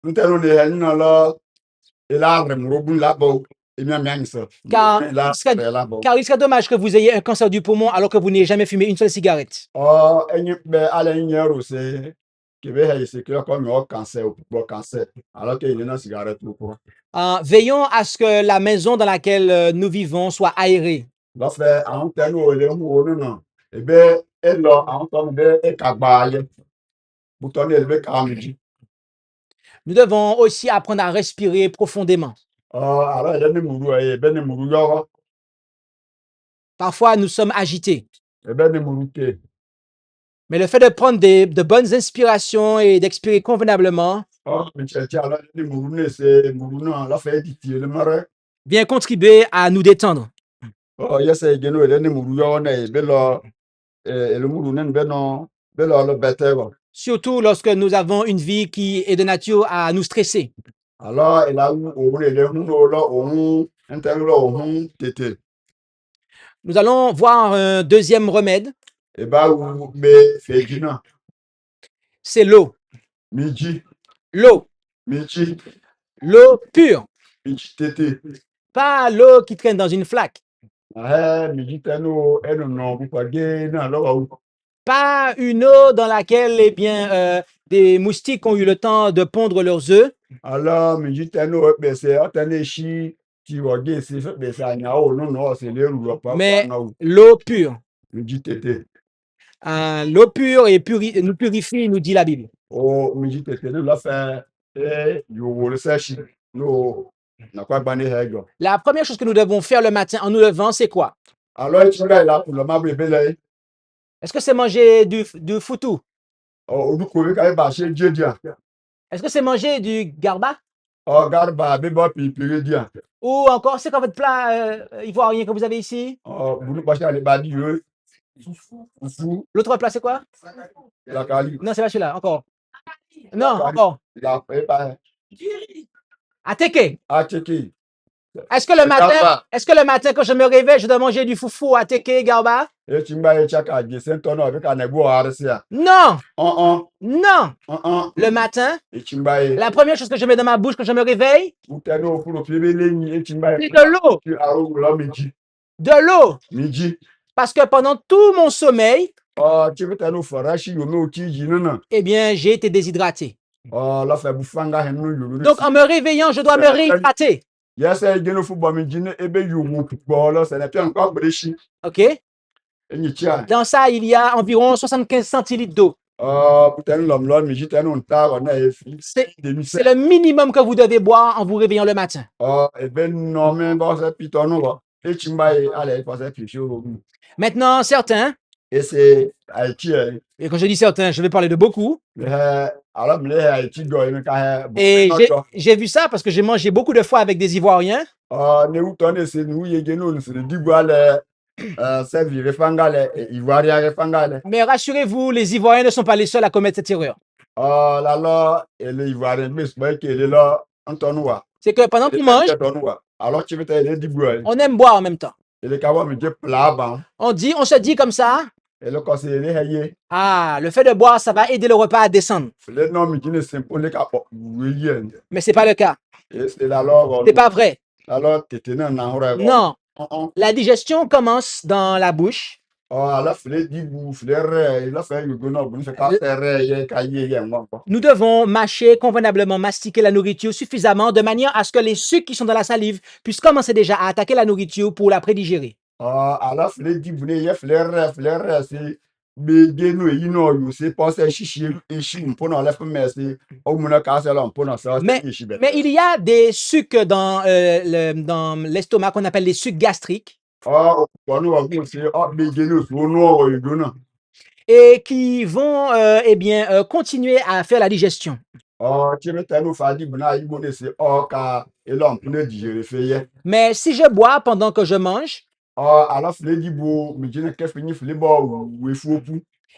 ntero ne he na la e la re mu bu la bo e mi ami so Car la il serait, la bo car il serait dommage que vous ayez un cancer du poumon alors que vous n'ayez jamais fumé une seule cigarette. enyi be ala nyero se ke be he se ke ko mi o cancer o bo cancer alors que il na cigarette pour Veillons à ce que la maison dans laquelle nous vivons soit aérée. la fe àwọn tẹnu o le mu o na e be e lo àwọn to be e ka gba ye bu to ne e be ka mi ji Nous devons aussi apprendre à respirer profondément. alors il ne muru e be ne muru yo Parfois, nous sommes agités. e be ne muru ke Mais le fait de prendre de bonnes inspirations et d'expirer convenablement mi che ala ne muru ne se muru na la fe di ti le mare vient contribuer à nous détendre. yes e geno e ne muru yo na e be lo e le muru ne be no be lo lo better surtout lorsque nous avons une vie qui est de nature à nous stresser. Alors, il a eu au les hundo là, on intègre on tété. Nous allons voir un deuxième remède, Et bah, ou mais fait dina, c'est l'eau. midi, L'eau, midi, l'eau pure, midi tété. pas l'eau qui traîne dans une flaque, Ah, midi tano, et non, vous pas gagner, alors, pas une eau dans laquelle eh bien, des moustiques ont eu le temps de pondre leurs œufs, alors, midi tano, ben c'est, attendez, chi, tu vas gagner, c'est fait, ben ça, non, c'est les roues, pas, mais non, l'eau pure. midi tété. L'eau pure et nous purifie, nous dit la Bible. Oh, midi tété, nous l'a fait, et, you will say, no, n'a pas banni, hego. La première chose que nous devons faire le matin en nous levant, c'est quoi? Alors, tu là, là, pour le mabé, belé, Est-ce que c'est manger du foutou? oh, du coup, quand il va chez Dieu, dia. Est-ce que c'est manger du garba? Oh, garba, bébé, puis, dia. Ou encore, c'est quoi votre plat ivoirien que vous avez ici? Oh, vous nous passez à les badis, foufou, L'autre plat, c'est quoi? la cali, Non, c'est pas celui-là, encore. Non, la cali, encore. la, et bah, Ateke. atiki, Est-ce que le matin, garba, est-ce que le matin, quand je me réveille, je dois manger du foufou, ateke, garba? et chimba, et chaka, saint tonneau avec un égo à arsia. Non, non. Un, Le matin, et chimba, et la première chose que je mets dans ma bouche quand je me réveille, ou t'as pour le pied, et chimba, c'est de l'eau. tu as où là, midi, De l'eau. midi. Parce que pendant tout mon sommeil, Oh, tu veux t'as nous farachi, ou nous, qui, non. eh bien, j'ai été déshydraté. Oh, la fait bouffanga, et nous, Donc, en me réveillant, je dois me réhydrater. yes, I get no football, midi, et ben, you won't football, là, c'est la pierre encore, bréchi, OK? et ni tiens. Dans ça, il y a environ 75 centilitres d'eau. Oh, putain, l'homme, là, mais j'étais un tard, on a C'est le minimum que vous devez boire en vous réveillant le matin. Oh, et ben, non, mais bon, c'est piton, non, et tu m'as, allez, pas ça, puis chaud. Maintenant, certains, Et c'est Haïti, et quand je dis certains, je vais parler de beaucoup, alors, mais Haïti, mais quand et j'ai vu ça parce que j'ai mangé beaucoup de fois avec des Ivoiriens. oh, ne ou tonne, c'est nous, y est, nous, c'est du bois, c'est vivre fangale, ivoirien fangale. Mais rassurez-vous, les Ivoiriens ne sont pas les seuls à commettre cette erreur. Oh, là, là, et les ivoiriens, mais c'est pas qu'il est là, en tonnois. C'est que pendant qu'on mange, Alors, tu veux t'aider du bois, on aime boire en même temps. et les cabots, me dit, plat, bon, On se dit comme ça, et le conseiller, les ah, le fait de boire, ça va aider le repas à descendre. les noms, me dit, c'est pour les capots, oui, Mais c'est pas le cas. et c'est alors, C'est pas vrai. alors, tu étais dans un Non. La digestion commence dans la bouche. Oh, alors, fallait dire, vous, fallait, il a fait, vous fait pas faire, cahier, Nous devons mâcher convenablement, mastiquer la nourriture suffisamment de manière à ce que les sucres qui sont dans la salive puissent commencer déjà à attaquer la nourriture pour la prédigérer. Oh, alors, fallait dire, vous n'ayez flair, c'est, mais, nous, il nous, you sais, pas ça, chichi, et chi, pour nous, la femme, c'est, au moins, casse, là, pour nous, ça, Mais il y a des sucs dans l'estomac qu'on appelle les sucs gastriques Oh, pour nous, c'est, oh, mais, nous, c'est, nous, et qui vont eh bien, continuer à faire la digestion. oh, tu veux nous faire dire, c'est, oh, car, et là, on peut digérer, fait, Mais si je bois pendant que je mange, oh, alors, fallait dire, vous, mais, je n'ai qu'à finir, fallait boire, ou, il faut,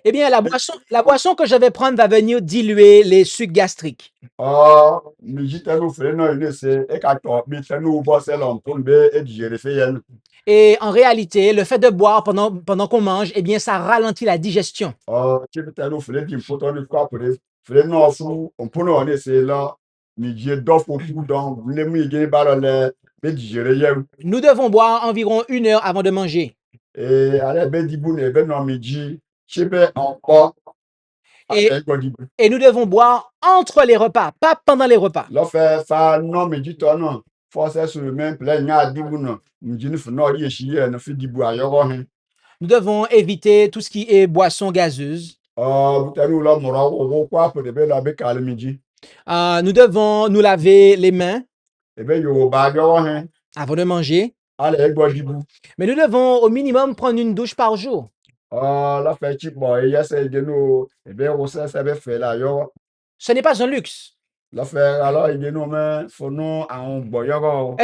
eh bien, la boisson que je vais prendre va venir diluer les sucs gastriques. oh, mais j'étais nous fait non, c'est et quand mais c'est nous bosser l'homme pour be et digérer fait yen. Et en réalité, le fait de boire pendant qu'on mange, eh bien, ça ralentit la digestion. Oh, tu peux nous faire dire pour ton quoi pour faire non fou, on peut nous c'est là, mais j'ai d'offre pour dans les mouiller gagner par le be digérer yen. Nous devons boire environ 1 heure avant de manger. Et allez be di bou ne be non midi, tu peux encore Et nous devons boire entre les repas, pas pendant les repas. là fait ça non midi toi non. Force sur le même plein nya di bou non. Midi ne fait non yéchi ne fait di bou ayo hein. Nous devons éviter tout ce qui est boisson gazeuse. Nous Nous devons nous laver les mains avant de manger. Mais nous devons au minimum prendre une douche par jour. Ce n'est pas un luxe. Est-ce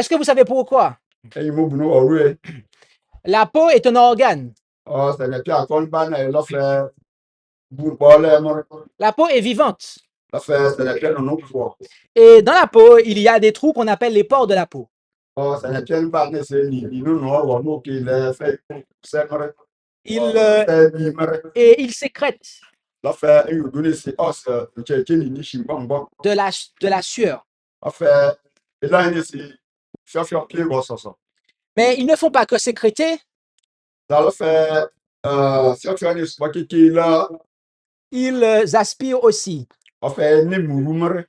que vous savez pourquoi? La peau est un organe. La peau est vivante. la fait c'est les pieds non pour Et dans la peau, il y a des trous qu'on appelle les pores de la peau. c'est les pieds pas ne c'est ni nous non on qui les fait c'est vrai Il, c'est ni vrai et il sécrète la fait il nous donne c'est os qui ni chimbon bon de la sueur. la fait et là il c'est faire pied ça Mais ils ne font pas que sécréter, ça le fait faire ni soit qui là ils aspirent aussi. en fait ni mourumre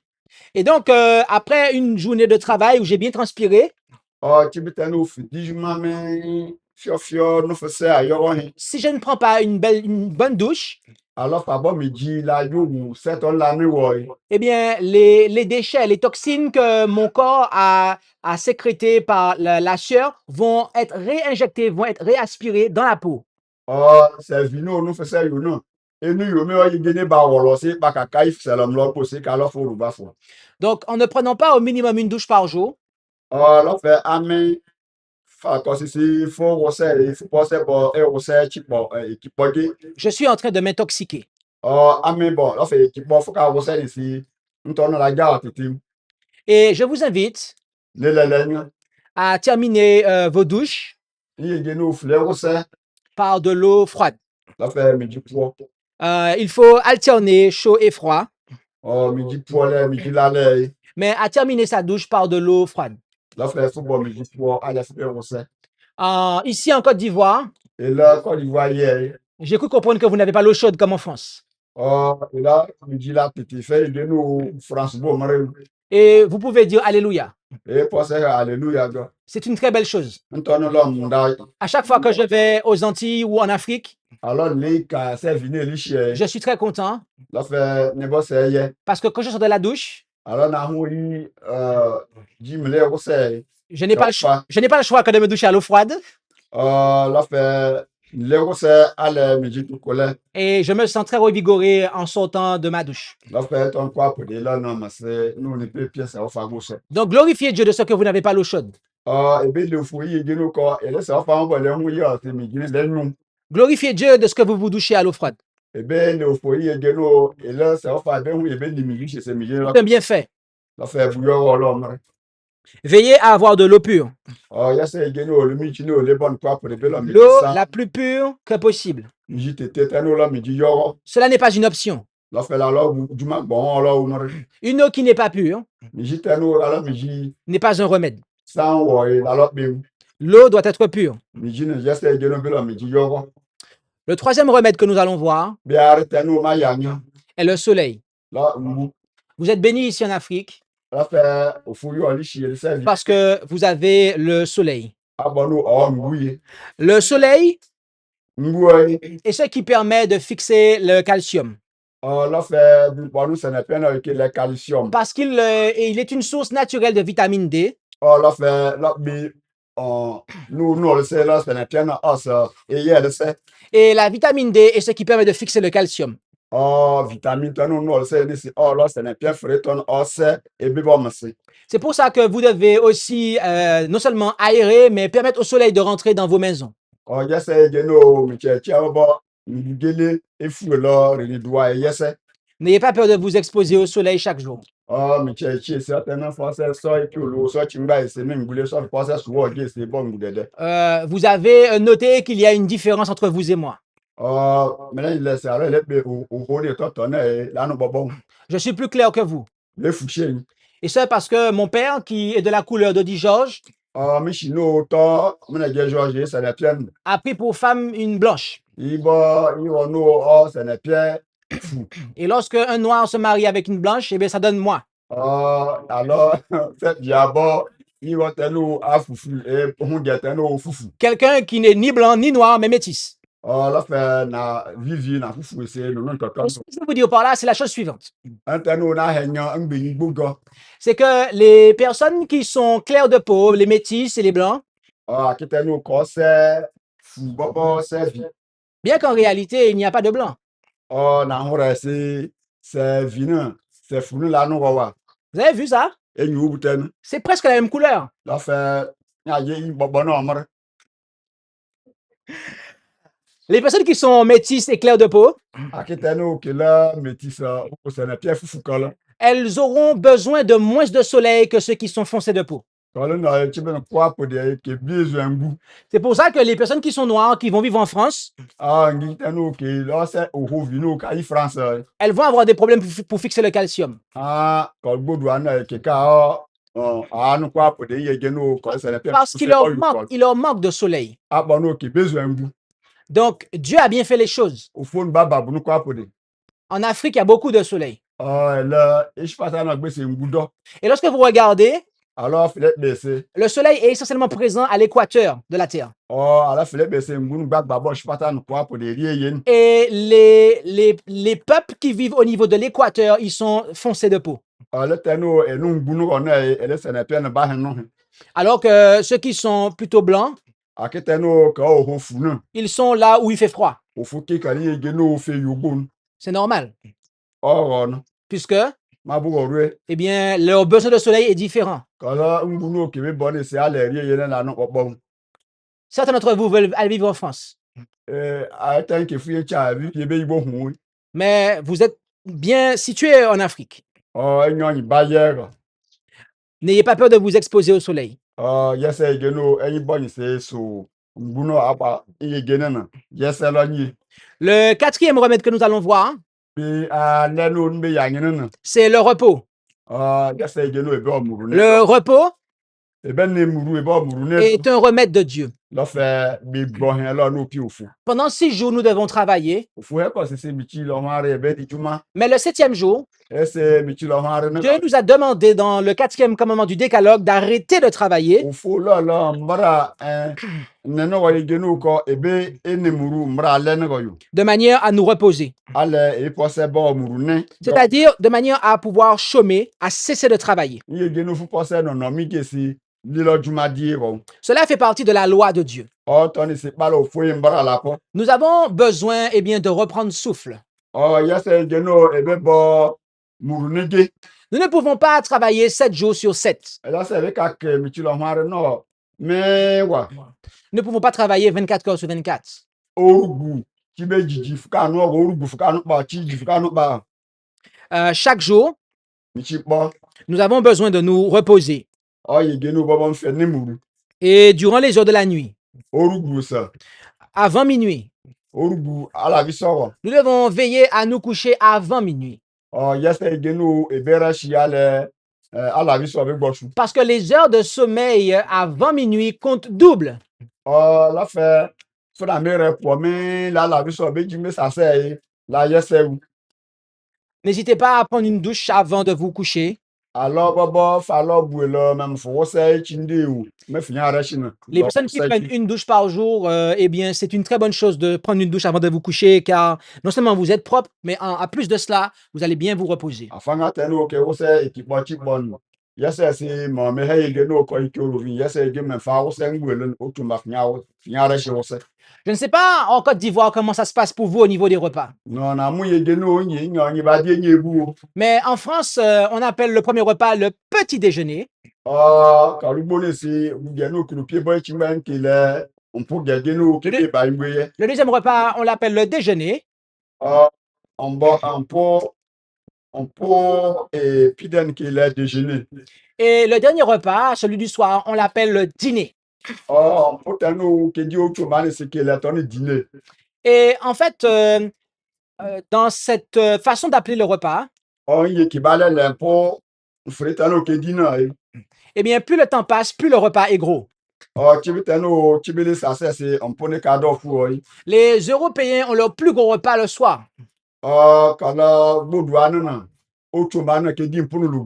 Et donc, après une journée de travail où j'ai bien transpiré, tu peux nous dire mais faire nous fait ça ailleurs si je ne prends pas une bonne douche, alors pas me dit là yo c'est on la nuit eh bien, les déchets, les toxines que mon corps a sécrétées par la sueur vont être réinjectées, vont être réaspirées dans la peau. c'est vino nous fait ça yo non et nous yo mais il gagner ba wolo c'est pas kaka il c'est l'homme là poser car là faut le bas faut Donc, en ne prenant pas au minimum une douche par jour, là fait amen fa ko si faut wose il faut passer bon et wose chip bon équipe body je suis en train de m'intoxiquer. amen bon là fait équipe bon faut ka wose ici nous tourne la gare titi Et je vous invite le à terminer vos douches il gagner nous fleur wose par de l'eau froide. là fait me dit pour Il faut alterner chaud et froid, me dit pour là me dit là là mais à terminer sa douche par de l'eau froide. là fait faut bon me dit pour aller faire wose Ici en Côte d'Ivoire, et là quand il voyait j'ai cru comprendre que vous n'avez pas l'eau chaude comme en France. et là, me dit là, petit fait de nous, France, bon, Et vous pouvez dire Alléluia. et pour ça, alléluia, gars. C'est une très belle chose. Nous tournons l'homme, À chaque fois que je vais aux Antilles ou en Afrique, alors, les cas, c'est venu, les chiens, je suis très content là, fait, ne pas ça, parce que quand je sors de la douche, alors, n'a eu, Jim, les rosés, je n'ai pas le choix que de me doucher à l'eau froide là, fait, les rosés, allez, me dit tout collé, et je me sens très revigoré en sortant de ma douche. là, fait, on quoi pour des là, non, mais c'est, nous, on est peu pièces, on fait gauche. Donc, glorifiez Dieu de ce que vous n'avez pas l'eau chaude. Et bien, le fouiller, il dit nous, quoi, et là, ça va faire un peu de mouiller, c'est, me dit, les nous. Glorifiez Dieu de ce que vous vous douchez à l'eau froide. Et bien, le foyer, et là, ça va faire bien, oui, et bien, les milliers, c'est ces milliers, là, C'est un bienfait. ça fait bouillon, l'homme. Veillez à avoir de l'eau pure. Il y a ces gens, le michino, les bonnes quoi pour les belles, mais L'eau ça, la plus pure que possible. j'étais tétano, là, mais du yoro, Cela n'est pas une option. là, fait là, du mac, bon, là, où on Une eau qui n'est pas pure mais j'étais nous, là, mais j'ai, n'est pas un remède. sans, ouais, là, là, mais, L'eau doit être pure. mais j'ai, il y a ces gens, là, mais du yoro, Le troisième remède que nous allons voir bien, arrêtez nous, ma yagna, est le soleil. là, Vous êtes bénis ici en Afrique là, fait, au fouillon, allez, chier, le sel, parce que vous avez le soleil. abonne-nous, oh, mbouille, Le soleil mbouille. est ce qui permet de fixer le calcium Là, fait, bon, nous, ça n'est pas avec le calcium. parce qu'il il est une source naturelle de vitamine D. Là, fait, là, mais, nous, on le sait, là, ça n'est pas os, et hier, le sait. Et la vitamine D est ce qui permet de fixer le calcium. Vitamine, nous, on le sait, là, ça n'est pas frais, ton os, et bien, bon, c'est. C'est pour ça que vous devez aussi non seulement aérer, mais permettre au soleil de rentrer dans vos maisons. J'essaie de nous, mais tiens, bon, nous, gueuler, et fou, là, les doigts, j'essaie. N'ayez pas peur de vous exposer au soleil chaque jour. Mais tiens, certainement, français, ça, et puis, l'eau, ça, tu m'as, c'est même, vous ça, français, souvent, c'est bon, vous d'aider. Vous avez noté qu'il y a une différence entre vous et moi. Mais là, il laisse, alors, il est au rôle de ton tonnerre, là, nous, bon, Je suis plus clair que vous. les fouchés. Et c'est parce que mon père, qui est de la couleur d'Odi George, Mais chino, toi, mon agent Georges, ça n'est pas. a pris pour femme une blanche. Il va, nous, ça n'est pas. Et lorsque un noir se marie avec une blanche, eh bien, ça donne moi. Alors, c'est diable, il va te nous à foufou, et on dit te nous foufou. Quelqu'un qui n'est ni blanc ni noir, mais métis. Là, fait, na, vivi, na foufou, c'est le nom de ton. Ce que je veux vous dire par là, c'est la chose suivante. Un tenno, na, un béni, bouga. C'est que les personnes qui sont claires de peau, les métis et les blancs, Qui te nous, c'est fou, bobo, c'est vie. bien qu'en réalité, il n'y a pas de blanc. Na, on c'est vineux, c'est fou, là, nous, va. Vous avez vu ça? Et nous, bouton. C'est presque la même couleur. Là, fait, na, y a bobo, non, Les personnes qui sont métisses et claires de peau, Akitano que là, métissa, ou c'est un pierre foufoukala. elles auront besoin de moins de soleil que ceux qui sont foncés de peau. Quand on a un quoi pour dire que besoin goût. C'est pour ça que les personnes qui sont noires, qui vont vivre en France, Ah, ngitano que là, c'est au rovino, caï France. elles vont avoir des problèmes pour fixer le calcium. Ah, quand le boudouane, que ka, ah, non quoi pour dire, quand c'est un pierre Parce qu'il leur manque de soleil. Ah, bon, ok, besoin goût. Donc, Dieu a bien fait les choses. Au fond, baba, nous quoi pour dire. En Afrique, il y a beaucoup de soleil. Ah, là, je passe à notre c'est un goudon. Et lorsque vous regardez, Alors, Philippe baissé. le soleil est essentiellement présent à l'équateur de la Terre. Oh, alors, Philippe baissé, un goudon, baba, je passe à nous quoi pour dire, rien. Et les peuples qui vivent au niveau de l'équateur, ils sont foncés de peau. Ah, le teno, et nous, goudon, on est, et le sénépien, ne bat, non. Alors que ceux qui sont plutôt blancs, Ah, que teno, ka, au fou, non. ils sont là où il fait froid. Au fou, qui, quand il y a au fait, yogoun. C'est normal. Oh, non. Puisque, Ma bourre, eh bien, leur besoin de soleil est différent. quand là, un goudon qui veut bonner, c'est à l'air, il y a là, non, bon. Certains d'entre vous veulent aller vivre en France. Ah, tant que fouille, tu as vu, il y a bon, oui. Mais vous êtes bien situé en Afrique. Oh, il y a une barrière. N'ayez pas peur de vous exposer au soleil. Oh, yes, I know, anybody says so. Goudon, ah, bah, il y a gagné, yes, I know. Le quatrième remède que nous allons voir, Puis, ah, l'anneau, mais il y a rien. c'est le repos. Ah, yes, I know, et bon, mourou. Le repos Et ben, les mourou, et bon, mourou. est un remède de Dieu. Là, fait, mais bon, là, nous, puis au fond. Pendant 6 jours, nous devons travailler. Au fond, parce que c'est Michi, l'homme, et ben, du moins, Mais le 7e jour, et c'est Michi, l'homme, Dieu nous a demandé dans le 4e commandement du décalogue d'arrêter de travailler au fond, là, mbara, neno, wa yegeno, ko, et ben, et ne mourou, mbara, l'aine, goyou. de manière à nous reposer. Allez, et pour c'est bon, mourou, né. C'est-à-dire de manière à pouvoir chômer, à cesser de travailler. Yegeno, faut passer, non, non, mi, que si, l'île du madi, bon. Cela fait partie de la loi de Dieu. Oh, Tony, c'est pas là, au fond, mbara, la po. Nous avons besoin eh bien, de reprendre souffle. Oh, yes, I know, et ben, bon, mourou, négé. Nous ne pouvons pas travailler 7 jours sur 7. Et là, c'est avec un Michi, l'homme, non. Mais, ouais. Nous ne pouvons pas travailler 24 heures sur 24. Orugu, tibe jiji, fuka no, orugu, fuka no, ba, chiji, fuka no, ba, Chaque jour, Michi, ba. nous avons besoin de nous reposer. Oh, yegeno, baba, mfe, ne mourou. Et durant les heures de la nuit, Orugu, ça. avant minuit, Orugu, à la vie, ça, va. nous devons veiller à nous coucher avant minuit. Oh, yes, yegeno, et bera, chiale, à la vie, ça, avec Bochou. Parce que les heures de sommeil avant minuit comptent double. Oh, la fait, faut la mère, pour mais, là, la vie, ça, avec Jimmy, ça, c'est, là, yes, où. N'hésitez pas à prendre une douche avant de vous coucher. Alors, baba, fallo, bouela, même, faut, c'est, chinde, ou, mais, finir, à chine. Les personnes qui prennent une douche par jour, eh bien, c'est une très bonne chose de prendre une douche avant de vous coucher, car non seulement vous êtes propre, mais à plus de cela, vous allez bien vous reposer. Afin atteindre que vous êtes équipé bon. Yes, c'est mon meilleur également quoi que vous venez. Yes, également faire au sein de l'automate. Finir chez vous. Je ne sais pas en Côte d'Ivoire comment ça se passe pour vous au niveau des repas. Non, non, moi également, il va dire vous. Mais en France, on appelle le premier repas le petit déjeuner. Ah, quand le bonnet c'est vous gagnez que le pied boy qui manque qu'il est, on peut gagner nous qui est pas une. Le deuxième repas, on l'appelle le déjeuner. Ah, on peut et puis d'un qu'il est déjeuner. Et le dernier repas, celui du soir, on l'appelle le dîner. Ah, on peut nous qui dit autre chose, c'est qu'il est en dîner. Et en fait, dans cette façon d'appeler le repas, Oh, il qui balait l'impôt, on ferait un autre dîner. eh bien, plus le temps passe, plus le repas est gros. Oh, tu veux ça, c'est un peu de cadeau pour eux. Les Européens ont leur plus gros repas le soir. Oh, quand la boudouane, autrement, qui dit pour nous le.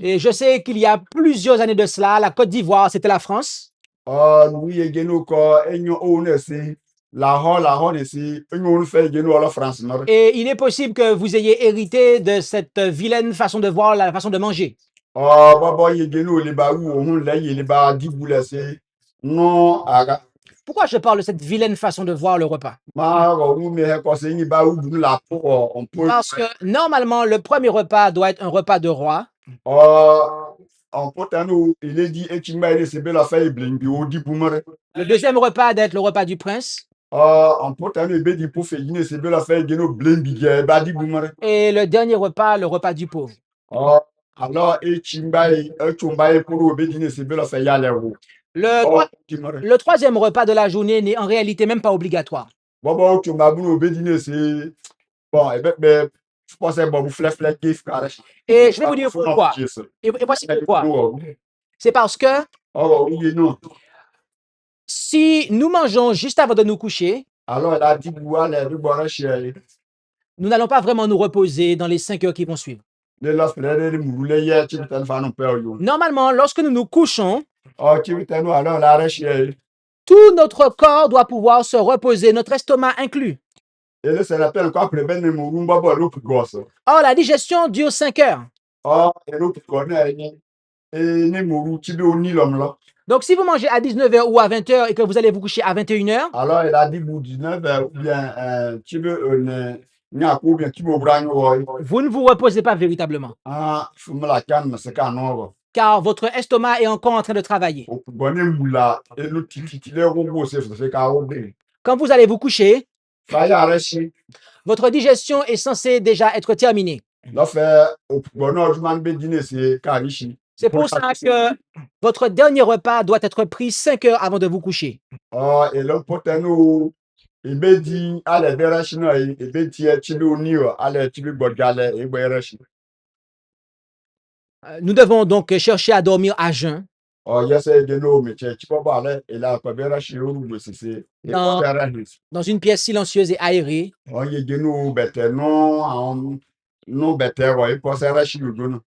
Et je sais qu'il y a plusieurs années de cela, la Côte d'Ivoire, c'était la France. Oh, oui, il y a la France. Et il est possible que vous ayez hérité de cette vilaine façon de voir, la façon de manger. Oh, baba, il y a les baous, on l'a, il y a des boules, non, aga. Pourquoi je parle de cette vilaine façon de voir le repas? Parce que normalement, le premier repas doit être un repas de roi. Le deuxième Le deuxième repas doit être le repas du prince. On peut tenir be di pour faire dîner c'est bien la faire geno blendi ge ba di bumare. Et le dernier repas, le repas du pauvre. Alors e chimbai e chumbai pour be dîner c'est bien la faire yale wo. Le, Oh troi- timare. le troisième repas de la journée n'est en réalité même pas obligatoire. Bobo chumba bu be dîner c'est bon e be je pense que bon flef flef gift card. Et je vais vous dire pourquoi. Et voici pourquoi. C'est parce que Oh oui non. si nous mangeons juste avant de nous coucher, Alors elle a dit boire les du boire chez nous n'allons pas vraiment nous reposer dans les 5 heures qui vont suivre. les las frères de moulé hier tu t'en fais non père yo. Normalement, lorsque nous nous couchons, Oh tu t'en alors la chez tout notre corps doit pouvoir se reposer, notre estomac inclus. et là ça l'appelle quoi après ben mon rumba ba lo pour gosse. Or, la digestion dure 5 heures. Oh et lo pour connaître ni et ni mouru tu be oni l'homme là. Donc, si vous mangez à 19 heures ou à 20 heures et que vous allez vous coucher à 21 heures, Alors elle a dit bout 19 ou bien tu be nya ko bien tu be bran wo. vous ne vous reposez pas véritablement, Faut me la canne c'est quand non. car votre estomac est encore en train de travailler. Au bonne moula et le titi les robots c'est ka obé. Quand vous allez vous coucher, Faya arraché. votre digestion est censée déjà être terminée. Là fait au bonheur du man be dîner c'est karishi. C'est pour ça que votre dernier repas doit être pris 5 heures avant de vous coucher. Et là potano e be di ale be rashi na e be ti e chi lo ni o ale ti be gbodale e be rashi. Nous devons donc chercher à dormir à jeun Yes de no me che chi ba ale e la ko be rashi o ru se e ko be rashi. dans une pièce silencieuse et aérée. Ye de no bete no no bete ro e ko se rashi lo do no.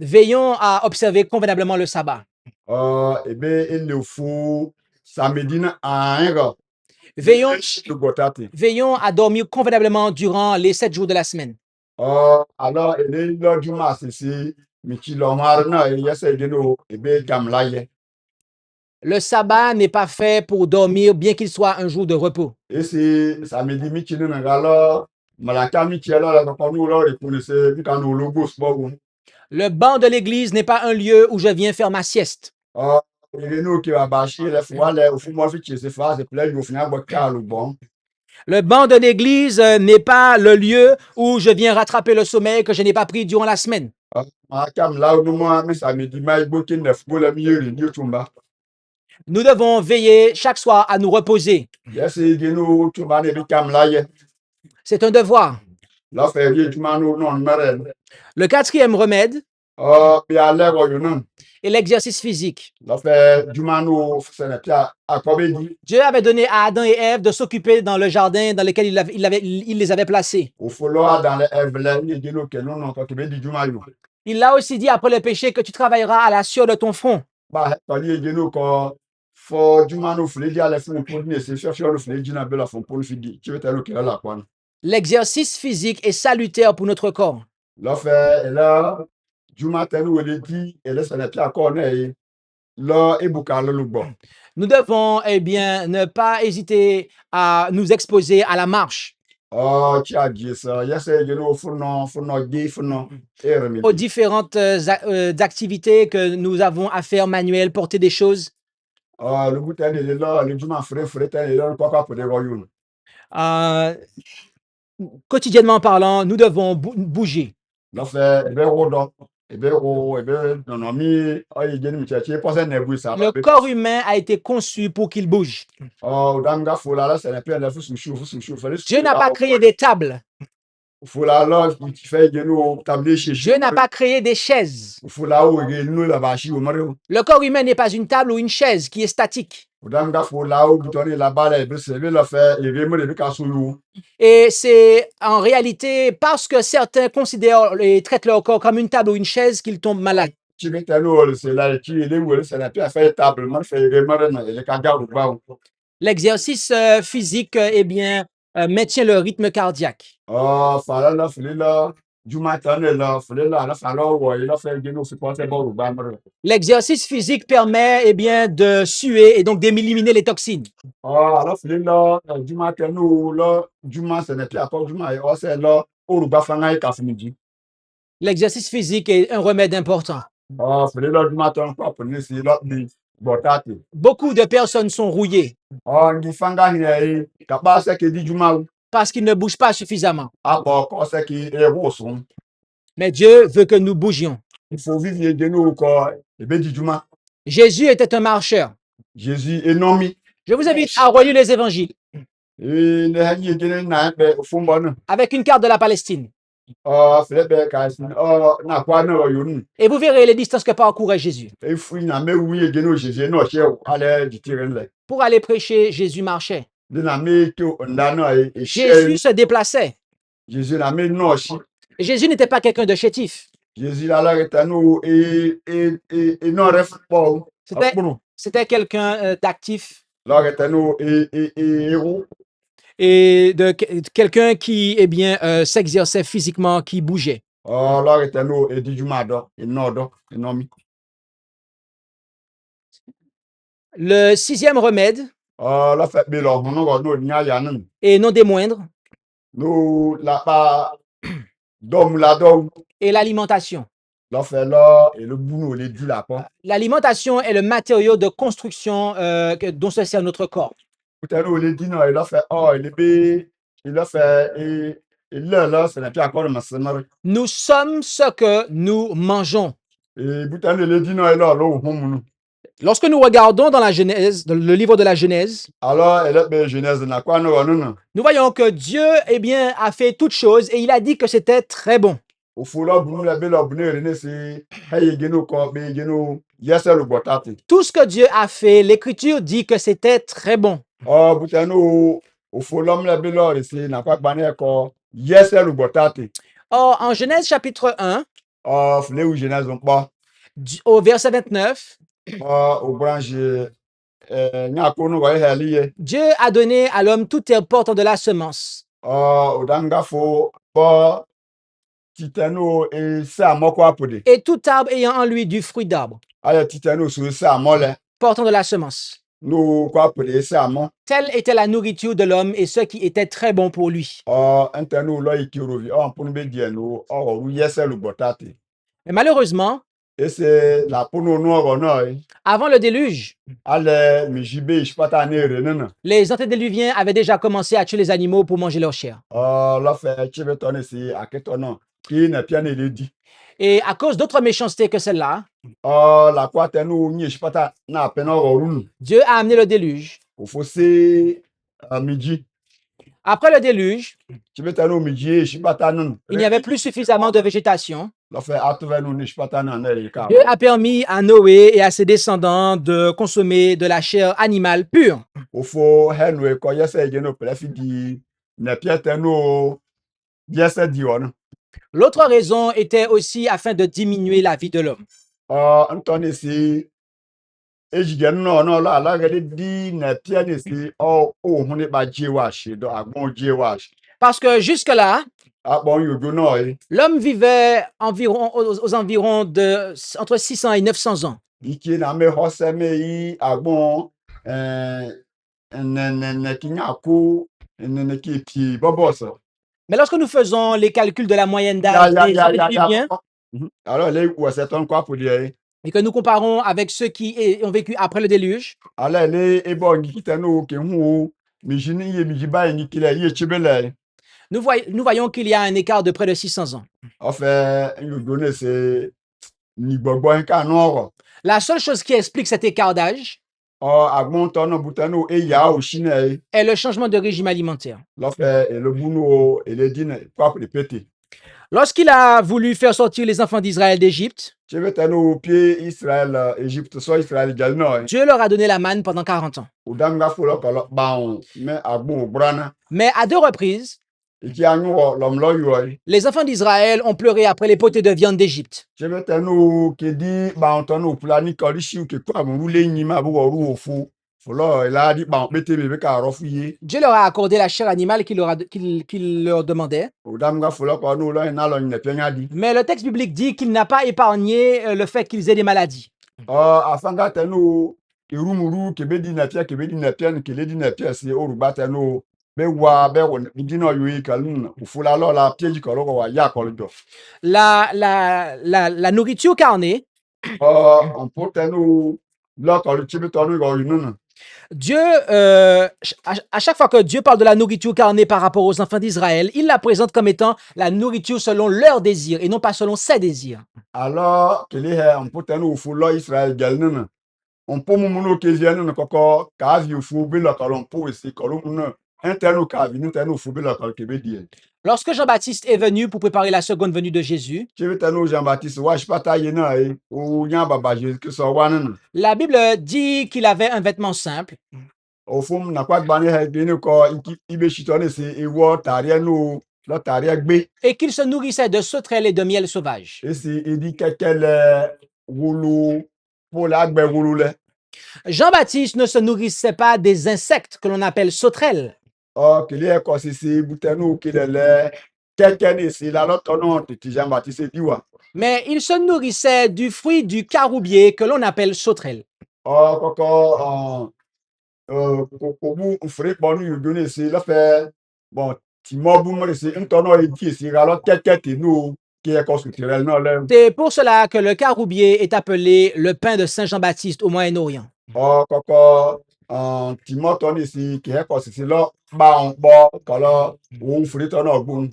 Veillons à observer convenablement le sabbat. E be e le fu samedi na anga. Veillons à dormir convenablement durant les 7 jours de la semaine. Alors, le du mas ici, Le sabbat n'est pas fait pour dormir, bien qu'il soit un jour de repos. Le banc de l'église n'est pas un lieu où je viens faire ma sieste. Le banc de l'église n'est pas le lieu où je viens rattraper le sommeil que je n'ai pas pris durant la semaine. Nous devons veiller chaque soir à nous reposer. C'est un devoir. Le quatrième remède est l'exercice physique. Dieu avait donné à Adam et Ève de s'occuper dans le jardin dans lequel il les avait placés. Il l'a aussi dit après le péché que tu travailleras à la sueur de ton front. L'exercice physique est salutaire pour notre corps. Nous devons ne pas hésiter à nous exposer à la marche, aux différentes activités que nous avons à faire manuelles, porter des choses. Quotidiennement parlant, nous devons bouger. Le corps humain a été conçu pour qu'il bouge. Dieu n'a pas créé des tables. Dieu n'a pas créé des chaises. Le corps humain n'est pas une table ou une chaise qui est statique. Et c'est en réalité parce que certains considèrent et traitent leur corps comme une table ou une chaise qu'ils tombent malades. L'exercice physique maintient le rythme cardiaque. L'exercice physique permet de suer et donc d'éliminer les toxines. L'exercice physique est un remède important. gbɔtate. Beaucoup de personnes sont rouillées Ngi fanga hine kapa se ke di juma parce qu'ils ne bougent pas suffisamment. abo ko se ki ewosun. Mais Dieu veut que nous bougions. Il faut vivre de nous ko ebe di juma. Jésus était un marcheur. Jésus enomi. Je vous invite à relire les évangiles Ne haji gene na be fumbon. avec une carte de la Palestine. Flebe ka sin na kwa na oyun. Et vous verrez les distances que parcourait Jésus. E fu na me wi gene o Jésus no che ale di tirenle. Pour aller prêcher, Jésus marchait. De na me ke onda no e Jésus se déplaçait. Jésus na me no shi. Et Jésus n'était pas quelqu'un de chétif. Jésus la retano e no ref po. C'était quelqu'un d'actif La retano e héros. et de quelqu'un qui eh bien, s'exerçait physiquement, qui bougeait. La retano e di juma do e no do enomi. Le sixième remède, La fait be lo hono no nya ya nan. et non des moindres, No la pa dom la do. est l'alimentation. La fait là et le boulot les du la pas. L'alimentation est le matériau de construction dont se sert notre corps. Peut-être les dit non, il a fait il a fait et là c'est la pire encore ma semaine. Nous sommes ce que nous mangeons. Et peut-être les dit non, il a là au Lorsque nous regardons dans la Genèse, dans le livre de la Genèse, alors elle est Genèse na quoi non. nous voyons que Dieu eh bien, a fait toutes choses et il a dit que c'était très bon. Au fond là bunu la belle abonné rené c'est hey geno ko be geno yesa le botate. Tout ce que Dieu a fait, l'Écriture dit que c'était très bon. Peut-être au fond l'homme la belle c'est na quoi bané ko yesa le botate. Or, en Genèse chapitre 1, Flé ou Genèse on pas. au verset 29, Au branche Dieu a donné à l'homme tout herbe portant de la semence. Et tout arbre ayant en lui du fruit d'arbre, portant de la semence. Telle était la nourriture de l'homme et ce qui était très bon pour lui. Mais malheureusement, avant le déluge, les antédiluviens avaient déjà commencé à tuer les animaux pour manger leur chair. Et à cause d'autres méchancetés que celle-là, Dieu a amené le déluge. Après le déluge, il n'y avait plus suffisamment de végétation. Dieu a permis à Noé et à ses descendants de consommer de la chair animale pure. L'autre raison était aussi afin de diminuer la vie de l'homme. Parce que jusque-là, l'homme vivait environ, aux environs de entre 600 et 900 ans. Mais lorsque nous faisons les calculs de la moyenne d'âge des antédiluviens, et que nous comparons avec ceux qui ont vécu après le déluge, nous voyons qu'il y a un écart de près de 600 ans. La seule chose qui explique cet écart d'âge est le changement de régime alimentaire. Lorsqu'il a voulu faire sortir les enfants d'Israël d'Égypte, Dieu leur a donné la manne pendant 40 ans. Mais à 2 reprises, les enfants d'Israël ont pleuré après les potées de viande d'Égypte. Dieu leur a accordé la chair animale qu'il leur demandait. Mais le texte biblique dit qu'il n'a pas épargné le fait qu'ils aient des maladies. La nourriture carnée là quand le chibi tonu go yunun Dieu, à chaque fois que Dieu parle de la nourriture carnée par rapport aux enfants d'Israël, il la présente comme étant la nourriture selon leurs désirs et non pas selon ses désirs. alors que les on peut tenu fu lo Israël galnun on peut muno ke zianu koko ka vi fu bi lo kalon po esi kolon mun interne ka vi interne fu bi lo kal ke be die Lorsque Jean-Baptiste est venu pour préparer la seconde venue de Jésus, chibi tanu Jean-Baptiste wa shpata yena e o nya baba Jésus que so wanan la Bible dit qu'il avait un vêtement simple o fum na kwa gbani he bi ni ko ibe shitone si ewo taria no lo taria gbe et qu'il se nourrissait de sauterelles et de miel sauvage. esi edi kekele wulu pour la gbe wulu le Jean-Baptiste ne se nourrissait pas des insectes que l'on appelle sauterelles, o kele ko sisi butenu kele kekeni si la lo tono ti Jean-Baptiste diwa mais il se nourrissait du fruit du caroubier que l'on appelle sauterelle. o koko kokobu fure ponu yugune si la fe bon ti mobu mo si ntono edi si la lo keketi no qui est constitutionnel non le C'est pour cela que le caroubier est appelé le pain de Saint Jean-Baptiste au Moyen-Orient. o koko ti moto ni si qui est constitutionnel lo ba on bo kolo o fure tono gun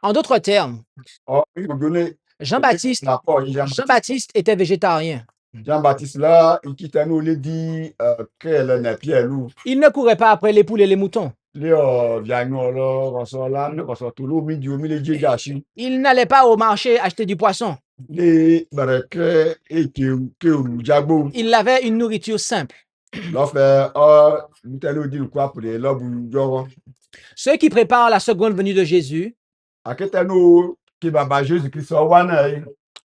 En d'autres termes, o yugune Jean-Baptiste la po Jean-Baptiste était végétarien. Jean-Baptiste là il quitte nous le dit que le ne pierre lou Il ne courait pas après les poules et les moutons. le viagno lo rosola ne roso tulu mi di omi le jejashi Il n'allait pas au marché acheter du poisson. le bareke e ke jagbo Il avait une nourriture simple. lo fe o mutelu di kwa pour le bu jowo Ceux qui préparent la seconde venue de Jésus aketanu ki baba Jésus Christ o wana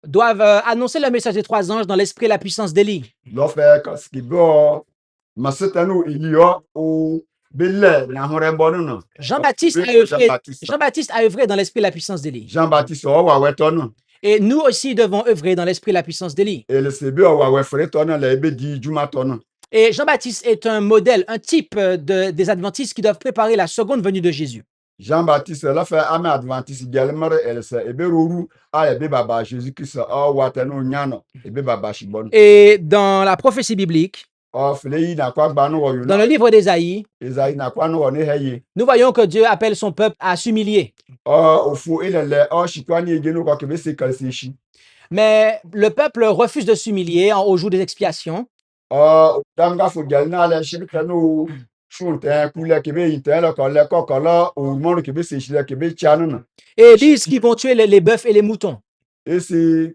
doivent annoncer le message des trois anges dans l'esprit et la puissance d'Élie. lo fe kas ki bo masetanu ilio o belle na horembo no Jean-Baptiste a œuvré dans l'esprit et la puissance d'Élie. Jean-Baptiste o wa wetono Et nous aussi devons œuvrer dans l'esprit et la puissance d'Élie. et le sebe o wa wefre tono le ebe di juma tono Et Jean-Baptiste est un modèle, un type des adventistes qui doivent préparer la seconde venue de Jésus. Jean-Baptiste la fe ame adventiste gelmere else ebe ruru a ebe baba Jésus Christ o watenu nyano ebe baba shibon Et dans la prophétie biblique, o fleyi na kwa gba no wo dans le livre d'Ésaïe, Esaïe na kwa no wo ne heye nous voyons que Dieu appelle son peuple à s'humilier. o ofu elele o shikwani egenu ko kebe se kalse shi Mais le peuple refuse de s'humilier au jour des expiations. o danga fu gelna le shirkanu shunte kule kebe intele ko le ko kala o mo kebe se shi le kebe chanu Et disent qu'ils vont tuer les bœufs et les moutons, esi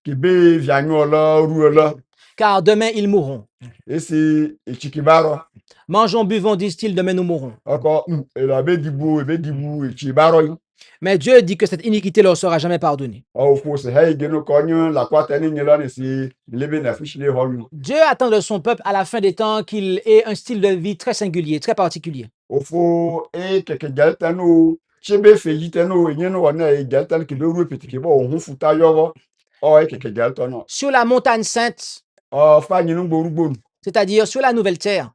kebe viagno la ru la car demain ils mourront. esi echikibaro Mangeons, buvons, disent-ils, demain nous mourrons. oko ebe dibu echibaro Mais Dieu dit que cette iniquité leur sera jamais pardonnée. o fu se hay genu ko nyu la kwa tani nyela ne si lebe na fish le holu Dieu attend de son peuple à la fin des temps qu'il ait un style de vie très singulier, très particulier. o fu e keke galtanu chebe fejitanu nyenu wana e galtan ki be ru petike bo hu futa yogo o e keke galtanu Sur la montagne sainte, o fa nyinu gboru c'est-à-dire sur la nouvelle terre,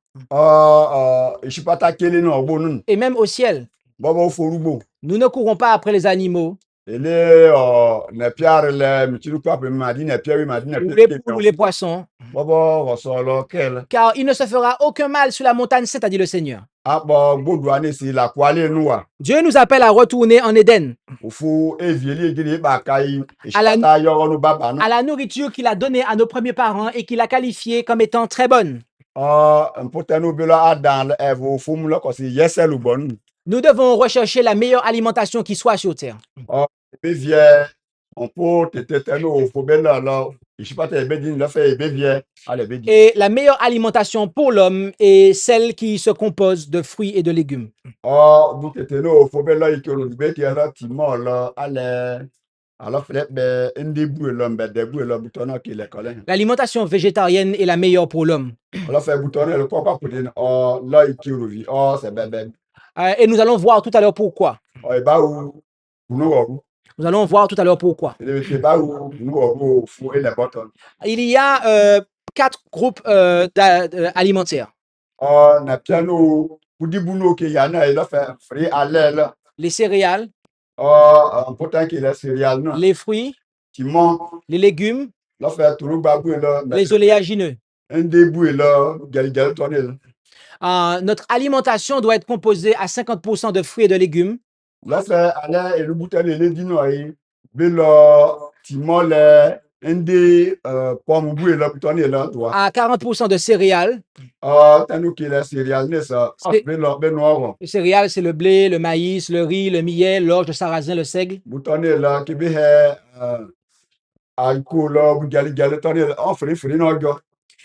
ishipata kele no gbonun et même au ciel, bobo forugbo nous ne courons pas après les animaux, ele ne piare le michiru kwa pe madi ne piare madi ne ou les poules ou les poissons, bobo rosolo kel car il ne se fera aucun mal sur la montagne sainte, a dit le Seigneur. abo gbodu ane si la kwale nuwa Dieu nous appelle à retourner en Éden, ofu evieli egiri ba kai À la- ishipata yogo no baba no à la nourriture qu'il a donnée à nos premiers parents et qu'il a qualifiée comme étant très bonne. mpotenu bila adan evo fum lo ko si yeselu bon Nous devons rechercher la meilleure alimentation qui soit sur terre. ebe vie on peut tetenu fo bela lo ishipata ebe din lo fe ebe vie ale ebe di Et la meilleure alimentation pour l'homme est celle qui se compose de fruits et de légumes. bu tetenu fo bela ikoro be ti ara ti mo lo ale alo fle be ndi bu lo mbe de bu lo butono ki le kole L'alimentation végétarienne est la meilleure pour l'homme. alo fe butono le ko pa putin lo ikoro vi se bebe Et nous allons voir tout à l'heure pourquoi. e ba u unu wo Nous allons voir tout à l'heure pourquoi. e ba u unu wo fu ele boton Il y a 4 groupes alimentaires. na piano kudibuno ke yana e lo fe free ale la Les céréales, important ki le cereal no les fruits, timon les légumes, lo fe turu babu lo les oléagineux. un début là, gal tonel. Notre alimentation doit être composée à 50% de fruits et de légumes, Là fait aller et le bouton les dino aí, belo timole, un des pomme boué là tonel là toi. à 40% de céréales. Tanu qui la céréale ne ça, C'est- belo noir. Les céréales, c'est le blé, le maïs, le riz, le millet, l'orge, le sarrasin, le seigle. Bouton là qui be he alcool là, gal tonel, on fri no go.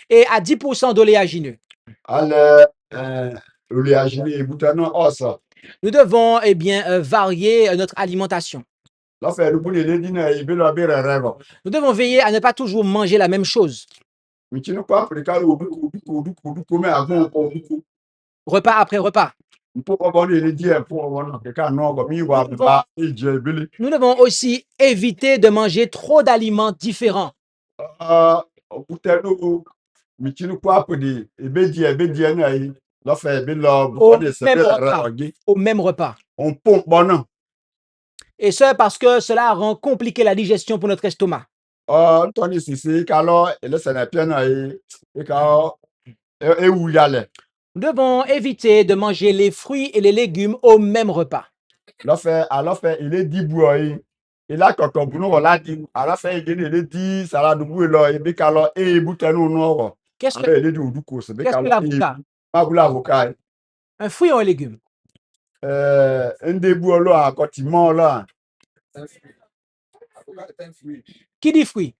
Et à 10% d'oléagineux. Ale oléagineux bouton oh ça. Nous devons eh bien, varier notre alimentation. Là fait le boulot les dino aí, belo be rêve. Nous devons veiller à ne pas toujours manger la même chose, Mais tu ne pas africain ou beaucoup mais avant repas après repas. pour avoir les dire pour avoir quelqu'un non comme il va pas il je bili. Nous devons aussi éviter de manger trop d'aliments différents. Bouteille mais tu ne pas pour dire et be dire na yi là fait be là Au de se même be repas. Au même repas. on pompe bon. Et ce, parce que cela rend compliqué la digestion pour notre estomac. Tony c'est alors et là ça n'a pas na yi et quand et où y aller. Nous devons éviter de manger les fruits et les légumes au même repas. Là fait alors fait il est dit boy. Il a quand on nous l'a dit à la fin il est dit ça la double là et be alors et bouteille non. Qu'est-ce Alors que, il est du coup c'est be qu'est-ce que alors l'avocat? pas vous l'avocat. Un fruit ou un légume? Un début là quand il ment là. Qui dit fruit?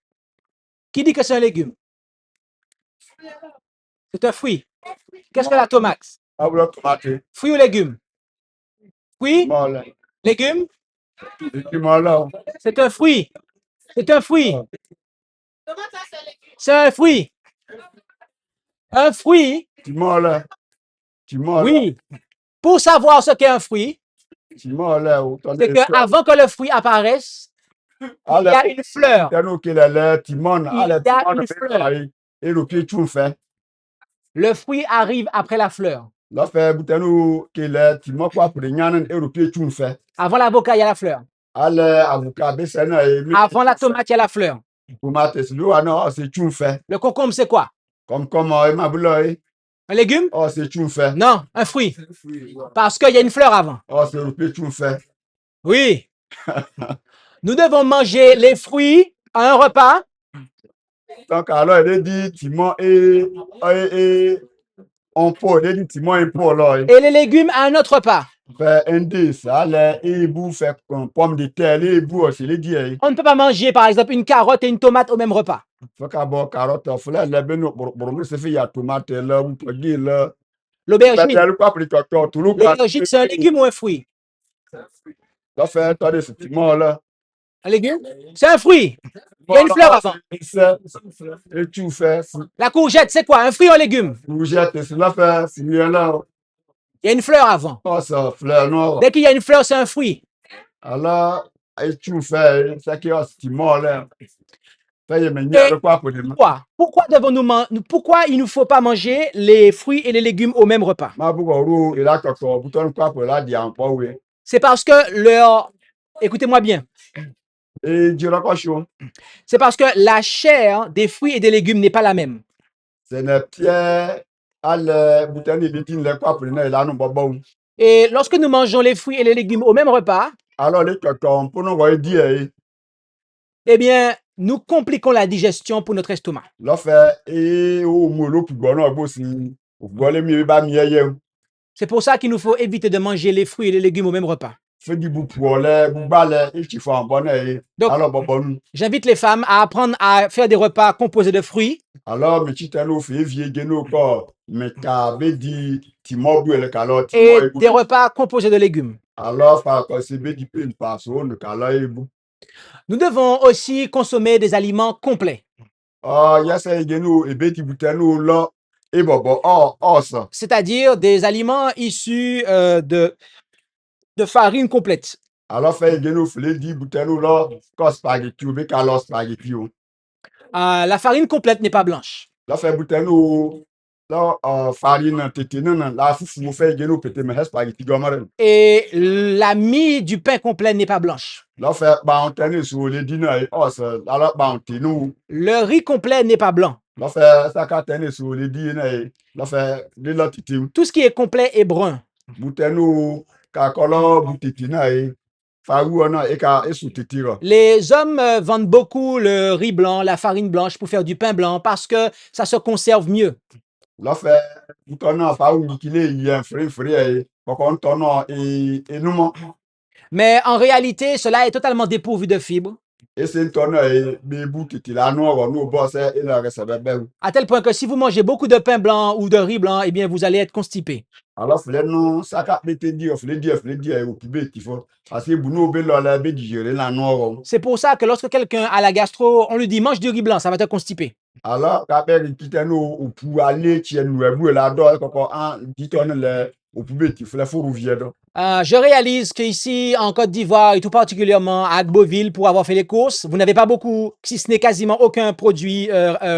Qui dit que c'est un légume? C'est un fruit. Qu'est-ce que la tomate? Ah vous la tomate. Fruit ou légume? Fruit? Mal là. Légume? Et mal là. C'est un fruit. C'est un fruit. C'est un fruit. Un fruit? Tu mal là. Tu mal là. Oui. Pour savoir ce qu'est un fruit, Tu mal là. c'est qu'avant que le fruit apparaisse, il y a une fleur. Il y a une fleur. Et le pied tout fait. Le fruit arrive après la fleur. Là fait boutano qui est tu m'as quoi pour les nyanen et le pied tout fait. Avant l'avocat, il y a la fleur. Ale avocat besena et Avant la tomate, il y a la fleur. tomate c'est lui non c'est tout fait. Le concombre, c'est quoi? Comme ma boulot. Un légume? Oh c'est tout fait. Non, un fruit. Parce qu'il y a une fleur avant. Oh c'est le pied tout fait. Oui. Nous devons manger les fruits à un repas. Donc alors il dit Timon et on peut il dit Timon et pour là. Et les légumes à un autre repas. Fait un dé ça les et bout fait comme pomme de terre les bout c'est les dit. On ne peut pas manger, par exemple, une carotte et une tomate au même repas. Faut qu'abord carotte fleur les ben pour se fait ya tomate là ou pas dit là. L'aubergine. L'aubergine L'aubergine, c'est un légume ou un fruit? là fait attendez ce Timon là. Un légume? C'est un fruit. Il y a une fleur avant. Et tu fais La courgette, c'est quoi? Un fruit ou un légume? courgette c'est là fait c'est là. Il y a une fleur avant. Oh ça fleur noire. Dès qu'il y a une fleur, c'est un fruit. Alors et tu fais ça qui est Timon là. Pourquoi pourquoi il ne faut pas manger les fruits et les légumes au même repas? C'est parce que écoutez-moi bien, c'est parce que la chair des fruits et des légumes n'est pas la même. Et lorsque nous mangeons les fruits et les légumes au même repas, eh bien, nous compliquons la digestion pour notre estomac. C'est pour ça qu'il nous faut éviter de manger les fruits et les légumes au même repas. Donc, j'invite les femmes à apprendre à faire des repas composés de fruits. Et des repas composés de légumes. Nous devons aussi consommer des aliments complets. C'est-à-dire des aliments issus de farine complète. La farine complète n'est pas blanche. Et la mie du pain complet n'est pas blanche. Le riz complet n'est pas blanc. Là fait ça ka tene sur les dit na là fait de la titim Tout ce qui est complet est brun. bouteno ka kolo boutiti na fa wu na e ka e sous titira. Les hommes vendent beaucoup le riz blanc, la farine blanche pour faire du pain blanc parce que ça se conserve mieux. Là fait boutona fa wu kile yen free kokon tono e numo Mais en réalité, cela est totalement dépourvu de fibres, e se tono be boutiti la no boss e la recebe be. à tel point que si vous mangez beaucoup de pain blanc ou de riz blanc, eh bien, vous allez être constipé. Alors fle no saka bete di fle di e o pibe tifo parce que buno be lo la be digérer la no. C'est pour ça que lorsque quelqu'un a la gastro, on lui dit mange du riz blanc, ça va te constiper. Alors ka be kiteno o pu ale tienu e bu la do koko an ditone le o pibe tifo le fo rouvier do. Je réalise qu'ici, en Côte d'Ivoire, et tout particulièrement à Agboville, pour avoir fait les courses, vous n'avez pas beaucoup, si ce n'est quasiment aucun produit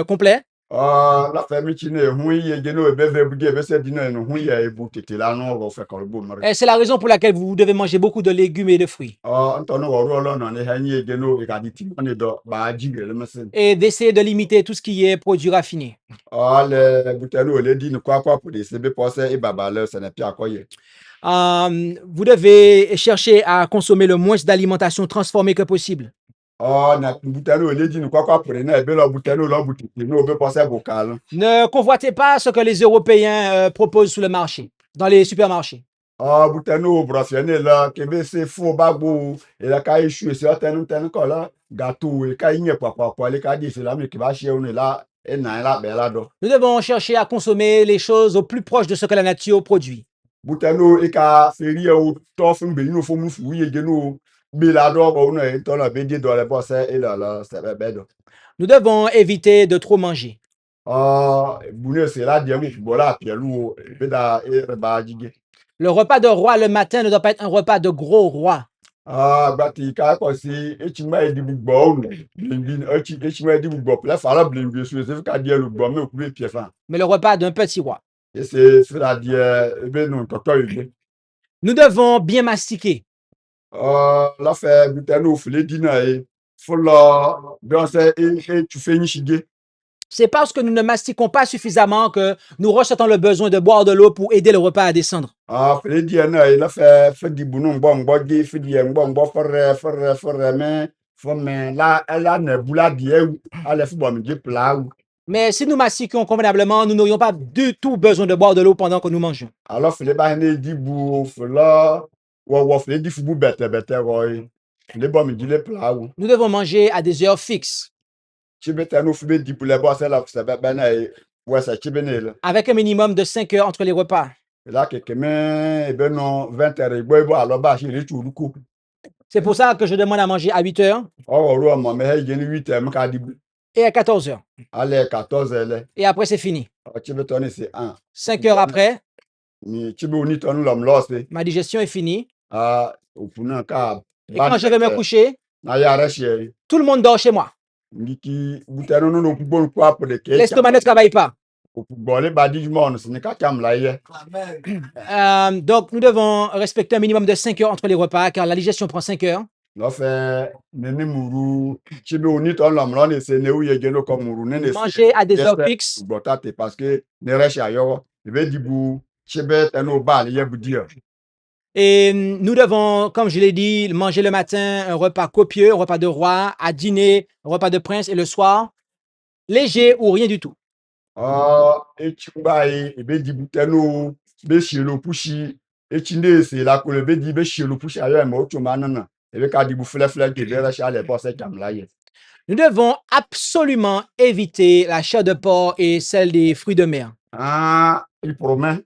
complet. La famille chine hui ye geno be ve buge be se dino no hui e bu tete la no ro fe ko bo mare. Et c'est la raison pour laquelle vous devez manger beaucoup de légumes et de fruits. Antono ro lo no ne hanyi geno e ka di ti ne do ba jigre le mesen. Et d'essayer de limiter tout ce qui est produits raffinés. Le butano le di no kwa pour de se be pose e baba le se ne pi akoye. Vous devez chercher à consommer le moins d'alimentation transformée que possible. Na butano le di no kwa pour na e be lo butano lo butiti no be pose bocal. Ne convoitez pas ce que les Européens proposent sur le marché, dans les supermarchés. Butano brofiane la ke be se fo bagbo e la ka isu e se tenu ko la gâteau e ka yin papa le ka di se la me ke ba she o ne la e na la be la do. Nous devons chercher à consommer les choses au plus proche de ce que la nature produit. Butano e ka feri o to fun be no fo mu fu ye geno be la do ko no e to la be di do le bo se e la se be do. Nous devons éviter de trop manger. Bune se la di mu bo la pielu be da e ba jige. Le repas de roi le matin ne doit pas être un repas de gros roi. Bati ka ko si e chi ma e di bu gbo no blin e chi ma e di bu gbo le fa la blin bi su se ka di lu gbo me ku be pie fa. Mais le repas d'un petit roi. Et c'est la di be no to to ide. Nous devons bien mastiquer. La fe butano fle di na e fo la bien se e tu fais ni shige. C'est parce que nous ne mastiquons pas suffisamment que nous ressentons le besoin de boire de l'eau pour aider le repas à descendre. Fle di na e la fe di bu no ngbo di fe di ngbo for me fo me la ne bula di e ale fo bo mi di pla. Mais si nous mastiquions convenablement, nous n'aurions pas du tout besoin de boire de l'eau pendant que nous mangeons. Alors fle ba ne di bu fla wo fle di fu bu bete roy. Le bo mi di le pla. Nous devons manger à des heures fixes, avec un minimum de 5 heures entre les repas. C'est pour ça que je demande à manger à 8 heures et à 14 heures. Et après, c'est fini. 5 heures après, ma digestion est finie. Et quand je vais me coucher, tout le monde dort chez moi. L'estomac ne travaille pas. Donc, nous devons respecter un minimum de 5 heures entre les repas, car la digestion prend 5 heures. Manger à des heures fixes. Et nous devons, comme je l'ai dit, manger le matin un repas copieux, un repas de roi, à dîner, un repas de prince, et le soir, léger ou rien du tout. Nous devons absolument éviter la chair de porc et celle des fruits de mer. Il promet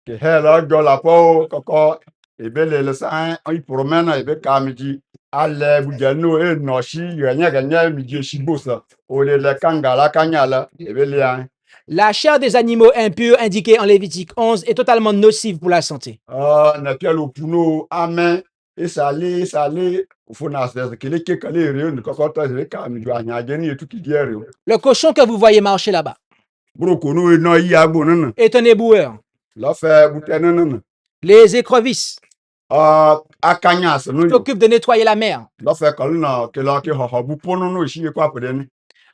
que hela gola po koko ebele le sa il promet na ebe kamiji ale bujano e no shi ganya mi je shibosa o le kangala kanyala ebele an. La chair des animaux impurs indiquée en Lévitique 11 est totalement nocive pour la santé. Na pialo puno amen e sale fona se kele ke kale re ni koko to se ka mi ju anya je ni etu ki diere. Le cochon que vous voyez marcher là-bas est un éboueur. Les écrevisses s'occupent de nettoyer la mer.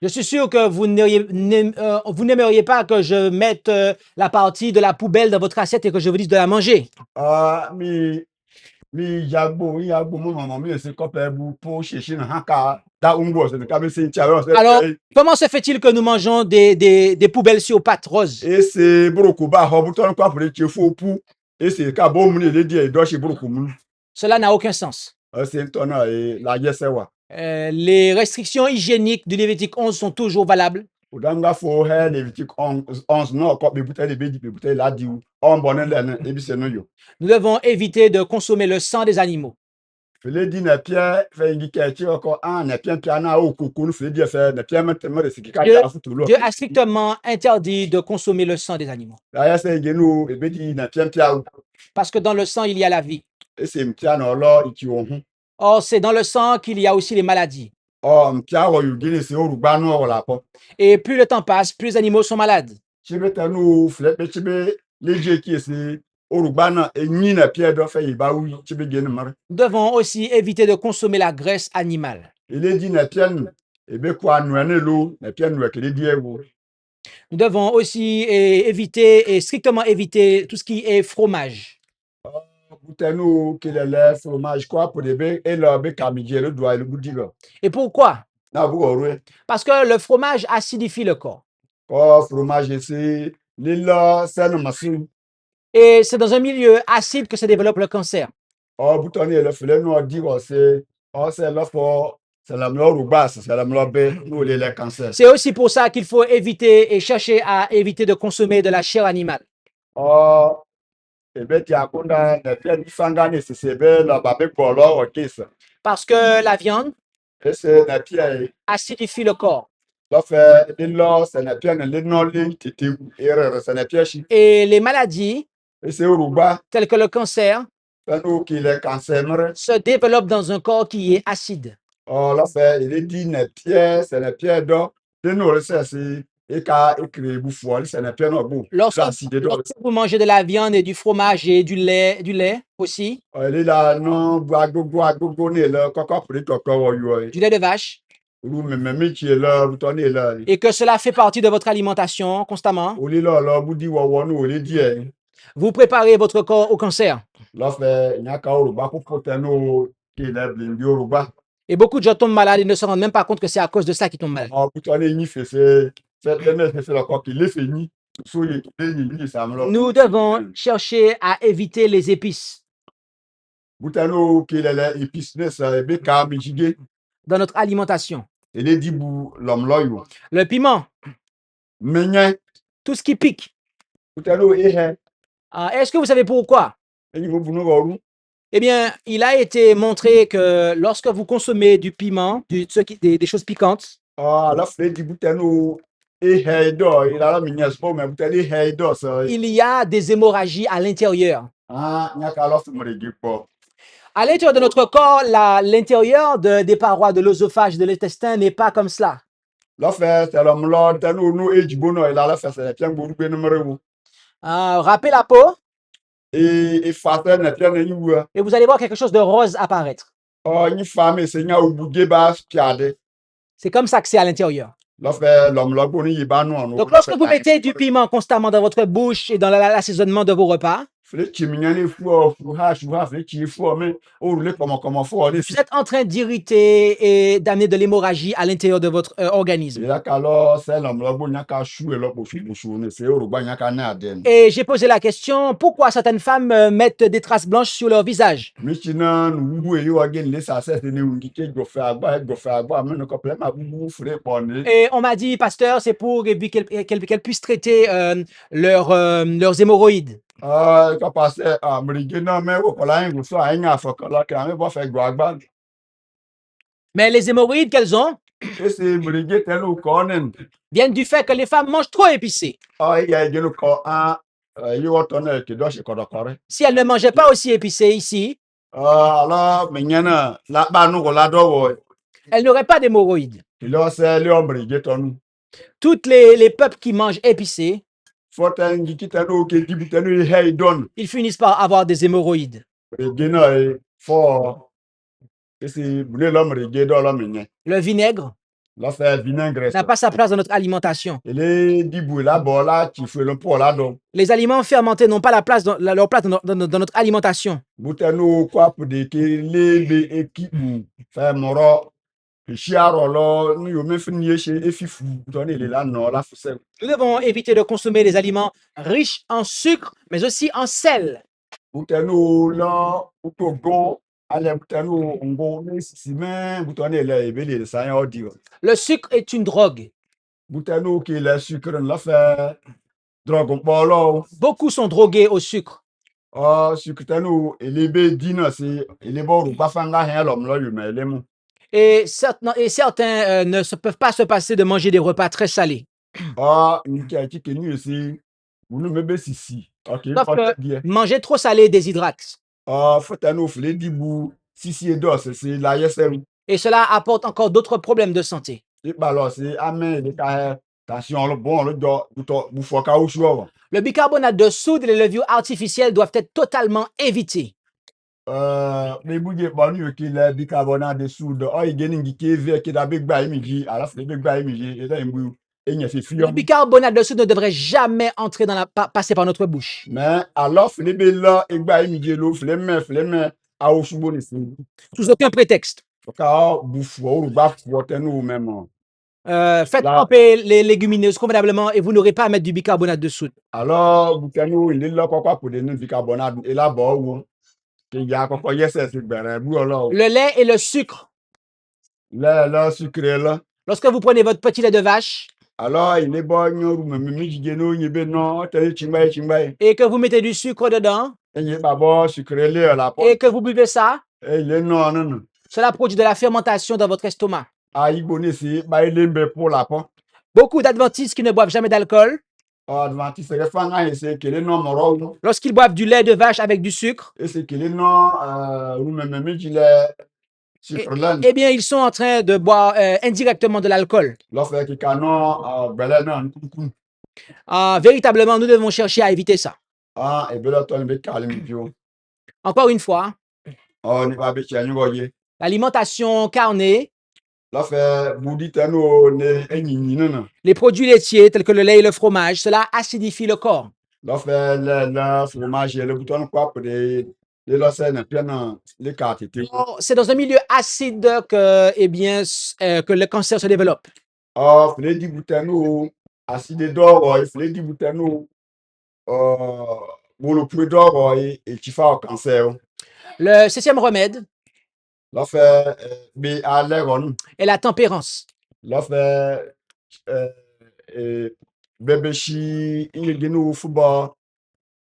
Je suis sûr que vous n'aimeriez pas que je mette la partie de la poubelle dans votre assiette et que je vous dise de la manger. Mi yagbo mo mama mi ese kope bu po sheshe na haka da ungo se ka be se ntia se Alors, comment se fait-il que nous mangeons des poubelles sur pâte rose? ese broku ba ho bu ton kwa pure chefu opu ese ka bo mu le die do she broku mu Cela n'a aucun sens. se ntona la yesewa Les restrictions hygiéniques du Lévitique 11 sont toujours valables. udanga fo he Levitique 11 no ko be butele be di be butele la di on bonne le na ebi se no yo Nous devons éviter de consommer le sang des animaux. fele di na pia fe ngi ke ti ko na pia na o kokunu fele di fe na pia mete mo de siki ka Dieu, ta futu lo Dieu a strictement interdit de consommer le sang des animaux. la yese ngi no ebe di na pia Parce que dans le sang, il y a la vie. ese mpia na lo iki ohun Or, c'est dans le sang qu'il y a aussi les maladies. mpia wo yugini se orugba no la po Et plus le temps passe, plus les animaux sont malades. chibe tanu fele pe chibe leje ki ese orugba na enyi na pia do fe yiba wi chibe gene mare Nous devons aussi éviter de consommer la graisse animale. ele di na pia nu ebe kwa nu ene lo na pia nu ekele di ewo Nous devons aussi éviter et strictement éviter tout ce qui est fromage. butenu kelele fromage kwa pour ebe elo be kamije le doa le budi lo Et pourquoi? na bu orwe Parce que le fromage acidifie le corps. ko fromage ese lilo senu masu Et c'est dans un milieu acide que se développe le cancer. butoni ele fele nu odi wo se lo fo c'est la meilleure basse, c'est la meilleure baie, nous les cancers. C'est aussi pour ça qu'il faut éviter et chercher à éviter de consommer de la chair animale. Parce que la viande acidifie le corps. Et les maladies, telles que le cancer, se développent dans un corps qui est acide. Lorsque vous mangez de la viande et du fromage et du lait aussi, du lait de vache, et que cela fait partie de votre alimentation constamment, vous préparez votre corps au cancer. Et beaucoup de gens tombent malades et ne se rendent même pas compte que c'est à cause de ça qu'ils tombent malades. Nous devons chercher à éviter les épices dans notre alimentation. Le piment, tout ce qui pique. Est-ce que vous savez pourquoi? Eh bien, il a été montré que lorsque vous consommez du piment, des choses piquantes, il y a des hémorragies à l'intérieur. À l'intérieur de notre corps, l'intérieur des parois de l'œsophage, de l'intestin n'est pas comme cela. Râpez la peau et vous allez voir quelque chose de rose apparaître. C'est comme ça que c'est à l'intérieur. Donc, lorsque vous mettez du piment constamment dans votre bouche et dans l'assaisonnement de vos repas, vous êtes en train d'irriter et d'amener de l'hémorragie à l'intérieur de votre organisme. Et j'ai posé la question, pourquoi certaines femmes mettent des traces blanches sur leur visage? Et on m'a dit, pasteur, c'est pour qu'elles puissent traiter leurs hémorroïdes. Mais les hémorroïdes qu'elles ont viennent du fait que les femmes mangent trop épicé. Si elles ne mangeaient pas aussi épicé ici, elles n'auraient pas d'hémorroïdes. Toutes les peuples qui mangent épicé, ils finissent par avoir des hémorroïdes. Le vinaigre, là fait vinaigre n'a pas sa place dans notre alimentation. et les dibou là bon là qui fait le pour là donc Les aliments fermentés n'ont pas leur place dans notre alimentation. boutano quoi pour des que les équipe fait moro chiaro lo ni yo me fini chez et fifu donner les là non là faut Nous devons éviter de consommer les aliments riches en sucre, mais aussi en sel. boutano là ou go allez boutano ngo mais si mais boutane là et belé ça y a dire Le sucre est une drogue. boutano qui le sucre là fait drogue bon Beaucoup sont drogués au sucre. oh sucre tano elebe dina c'est il est bon pas fanga hein l'homme là you mais les mots Et certains peuvent pas se passer de manger des repas très salés. ah une qui que nous aussi vous nous me si ok Sauf pas que bien manger trop salé déshydrate. ah faut tano flé dibou si et dos c'est la yesel Et cela apporte encore d'autres problèmes de santé. et bah alors c'est amen les cas attention le bon le do vous faut ka ou choix Le bicarbonate de soude et les levures artificielles doivent être totalement évités. mais bouge ba nu ki le bicarbonate de soude oh il gagne qui ve qui da big ba mi ji ala flé big ba mi ji et da mbu et nya fi Le bicarbonate de soude ne devrait jamais entrer passer par notre bouche. mais alors flé be là et gba mi ji lo flé me a o subo ni si Sous aucun prétexte. ka bu fo ou ba fo tenu même Faites là tremper les légumineuses convenablement et vous n'aurez pas à mettre du bicarbonate de soude. alors bu tenu il là quoi pour de bicarbonate et là ba ou que ya ko yes c'est gbere bu lo Le lait et le sucre. là sucré là Lorsque vous prenez votre petit lait de vache alors il est bon nyoru me mi ji no nyebe no te chimbai et que vous mettez du sucre dedans et il ba bo sucré là la et que vous buvez ça, et il est non cela produit de la fermentation dans votre estomac. a igbo si ba ile mbe pour la pon Beaucoup d'adventistes qui ne boivent jamais d'alcool, adventiste ke fanga ese kele no moro lorsqu'ils boivent du lait de vache avec du sucre, ese kele no rumeme mejile sucreland eh bien, ils sont en train de boire indirectement de l'alcool. lo fe ki kano bele na nkukun Véritablement, nous devons chercher à éviter ça. e bele to be kalim bio Encore une fois, ni ba be chanyu goye l'alimentation carnée, lo fe budi tano ne enyinyi na les produits laitiers tels que le lait et le fromage, cela acidifie le corps. lo fe le fromage le bouton quoi pour de lo se na piano le katete Or, c'est dans un milieu acide que, eh bien, que le cancer se développe. fle di butano acide d'or fle di butano bolo plus d'or et qui fait au cancer Le septième remède lo fe be aleron est la tempérance. lo fe bebe shi ingenu football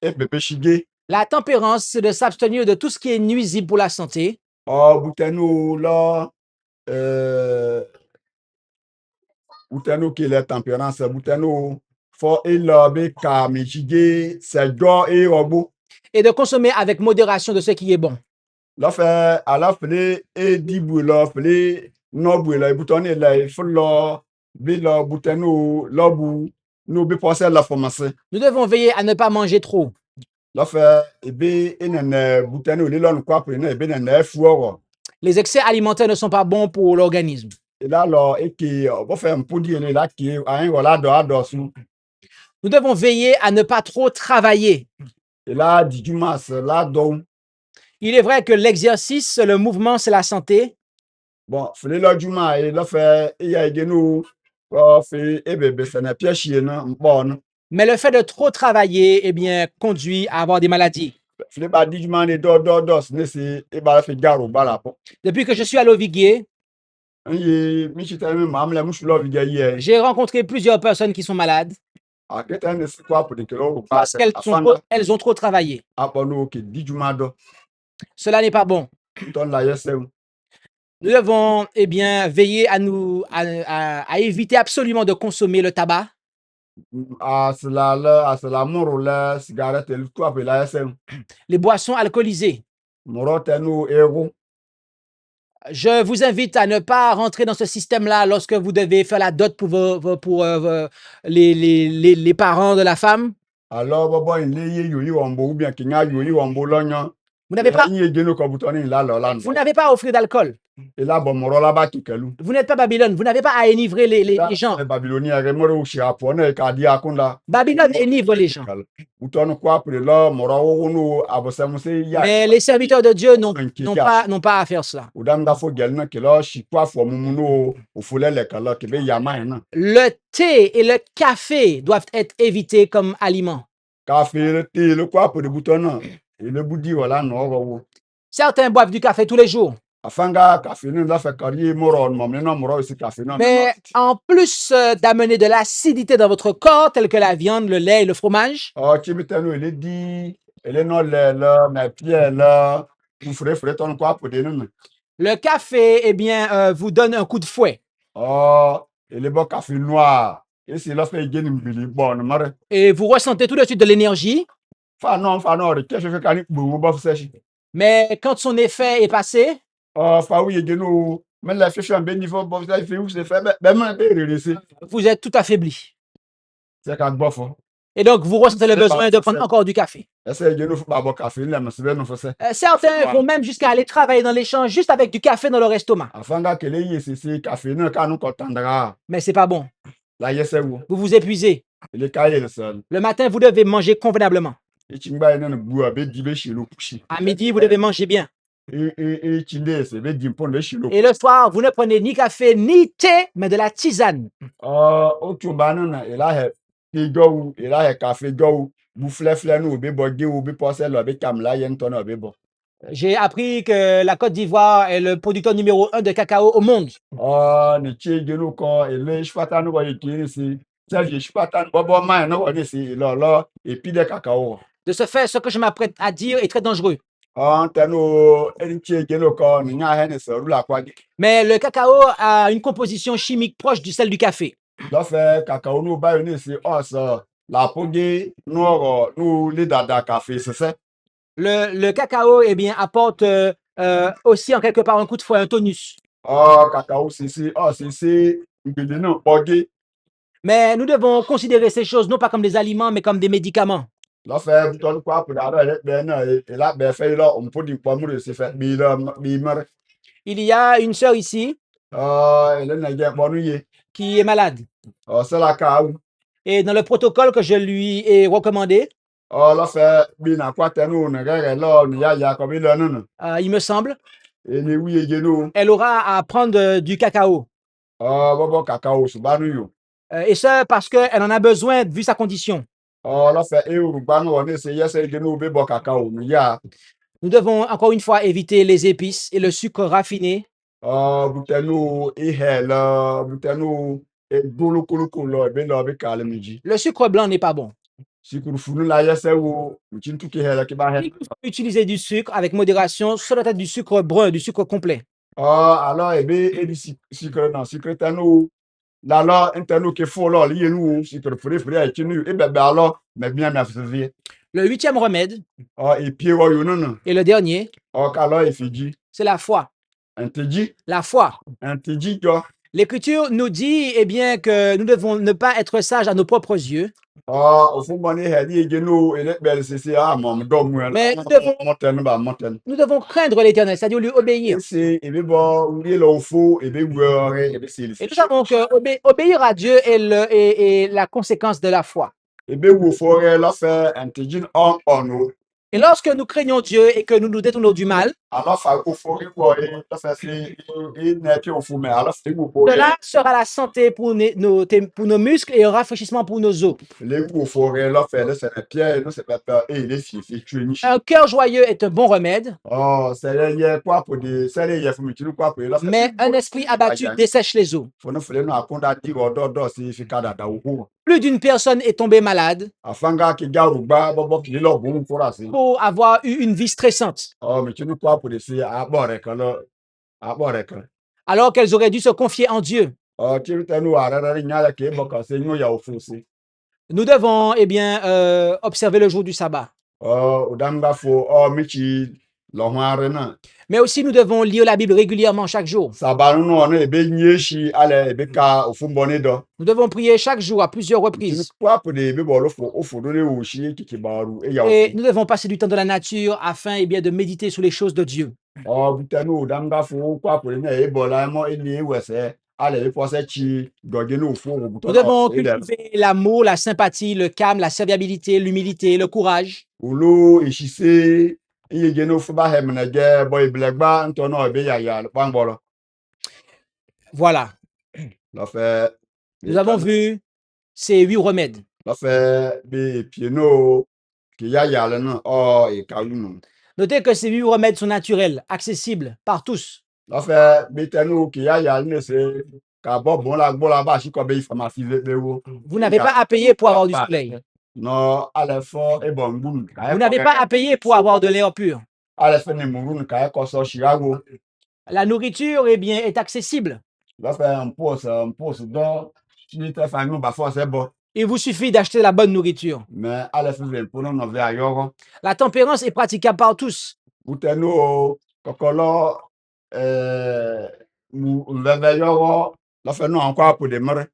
et bebe shige La tempérance, c'est de s'abstenir de tout ce qui est nuisible pour la santé. butano la butano qui est la tempérance butano fo il be ka me shige c'est do et robo Et de consommer avec modération de ce qui est bon. lo fe ala fle e dibu lo fle no bu la butano la fo lo be lo butano lo bu no be passer la formation Nous devons veiller à ne pas manger trop. lo fe ebe enene butano le lo kwa pour ne ebe ne fuoro Les excès alimentaires ne sont pas bons pour l'organisme. et là lo e ki bo fe mpudi ne la ki ayin wala do su Nous devons veiller à ne pas trop travailler. et là dijumas la do Il est vrai que l'exercice, le mouvement, c'est la santé, bon fle lo juma e lo fe e ya genu o fe ebe be fe na piachi na mbon mais le fait de trop travailler, eh bien, conduit à avoir des maladies. fle ba dijuma ne do ne se e ba fe garo bala po Depuis que je suis à Loviguier, ye mi chita mi mamle mu shulo vi ye j'ai rencontré plusieurs personnes qui sont malades a keta ne se kwa pour de que lo ba parce elles ont trop travaillé. apolo ke dijuma do Cela n'est pas bon. ton la yese Nous devons, eh bien, veiller à éviter absolument de consommer le tabac, asla moro la cigarette le kwa pe la yese les boissons alcoolisées. moro tenu ego Je vous invite à ne pas rentrer dans ce système-là lorsque vous devez faire la dot pour les parents de la femme. alors bobo ile ye yo yi wombo ou bien kinga yo yi wombo lo nyan Vous n'avez pas, Inyi ejeno ko butoni la lo la vous no. n'avez pas à offrir d'alcool. Et là, bon, moro la ba kikelu. Vous n'êtes pas Babylone. Vous n'avez pas à enivrer les gens. Les Babyloniens, moro ushi apone ka di akunda. Babylone enivre les gens. Buton kwa pour là, moro wono abosamuse ya. Mais les serviteurs de Dieu n'ont pas à faire cela. Udam fo gelna ke lo shi kwa fo mumuno ofule le kala ke be yama na. Le thé et le café doivent être évités comme aliments. Café thé le kwa pour de butona. Et le boudi wala no wo. Certains boivent du café tous les jours. Afanga café ne la fait carrier moro no no moro aussi café no. Mais en plus d'amener de l'acidité dans votre corps, tel que la viande, le lait et le fromage, Oh, chibitano ele di ele no le la na pie la vous ferez ton quoi pour de non. le café, eh bien, vous donne un coup de fouet. Oh, ele bo café noir. Et c'est là fait gagner mbili bon mare. Et vous ressentez tout de suite de l'énergie. Fa non, qu'est-ce que je fais quand il boum bof sèche. Mais quand son effet est passé, Oh, fa oui geno, mais la fiche en ben niveau bof ça fait où c'est fait ben man be vous êtes tout affaibli. C'est quand bof. Et donc, vous ressentez le besoin de prendre encore du café. Certains Certains vont même jusqu'à aller travailler dans les champs juste avec du café dans leur estomac. Mais c'est pas bon. Vous vous épuisez. Le matin, vous devez manger convenablement. À midi, vous devez manger bien. Et le soir, vous ne prenez ni café ni thé, mais de la tisane. J'ai appris que la Côte d'Ivoire est le producteur numéro 1 de cacao au monde. De ce fait, ce que je m'apprête à dire est très dangereux. Mais le cacao a une composition chimique proche du sel du café. Le cacao, eh bien, apporte aussi en quelque part un coup de fouet, un tonus. Mais nous devons considérer ces choses non pas comme des aliments, mais comme des médicaments. Il y a une sœur ici qui est malade. Et dans le protocole que je lui ai recommandé, il me semble, elle aura à prendre du cacao. Et ça parce qu'elle en a besoin vu sa condition. Nous devons encore une fois éviter les épices et le sucre raffiné. Le sucre blanc n'est pas bon. Il faut utiliser du sucre avec modération, ça doit être du sucre brun, du sucre complet. Le 8e remède et le dernier, c'est la foi. La foi. L'Écriture nous dit eh bien, que nous devons ne pas être sages à nos propres yeux. Mais nous devons craindre l'Éternel, c'est-à-dire lui obéir. Et nous savons que obéir à Dieu est la conséquence de la foi. Et lorsque nous craignons Dieu et que nous nous détournons du mal, cela sera la santé pour nos muscles et un rafraîchissement pour nos os. Un cœur joyeux est un bon remède, mais un esprit abattu dessèche les os. Plus d'une personne est tombée malade pour avoir eu une vie stressante, alors qu'elles auraient dû se confier en Dieu. Nous devons eh bien, observer le jour du sabbat. lɔhɔare na Mais aussi, nous devons lire la Bible régulièrement chaque jour. sabanu no ne ebe nye shi ale ebe ka ofu mbɔne dɔ Nous devons prier chaque jour à plusieurs tini reprises. kwapu de ebe bɔ ofu do ne wo shi kiki baru eya Et ofu nous devons passer du temps dans la nature afin eh bien, de méditer sur les choses de Dieu. butanu damga fu kwapu de ne ebo la mo eni wese ale ebe pɔsɛ chi dɔge ne ofu wo Nous butɔna devons ede cultiver l'amour, la sympathie, le calme, la serviabilité, l'humilité, le courage. olo eshise iye ne ofu ba hem ne ge bo iblegba ntono ebe ya kpangbɔlɔ Voilà. lɔfɛ Nous avons vu ces 8 remèdes. lɔfɛ be pieno ki ya le no o e kayunu Notez que ces 8 remèdes sont naturels, accessibles par tous. lɔfɛ bitanu ki ya le ne se ka bɔ bon la gbo la ba shi ko be pharmacie be wo Vous n'avez pas à payer pour avoir du soleil. no ale fo e bon gun Vous n'avez pas à payer pour avoir de l'air pur. ale fo ne murun ka e ko so shirago La nourriture, eh bien, est accessible. lɔfɛ un pos do shi te fa nu ba fo se bo Il vous suffit d'acheter la bonne nourriture. mais ale fo ve pono no ve ayogo La tempérance est praticable par tous. utenu kokolo mu ve yogo lɔfɛ no encore pour de mer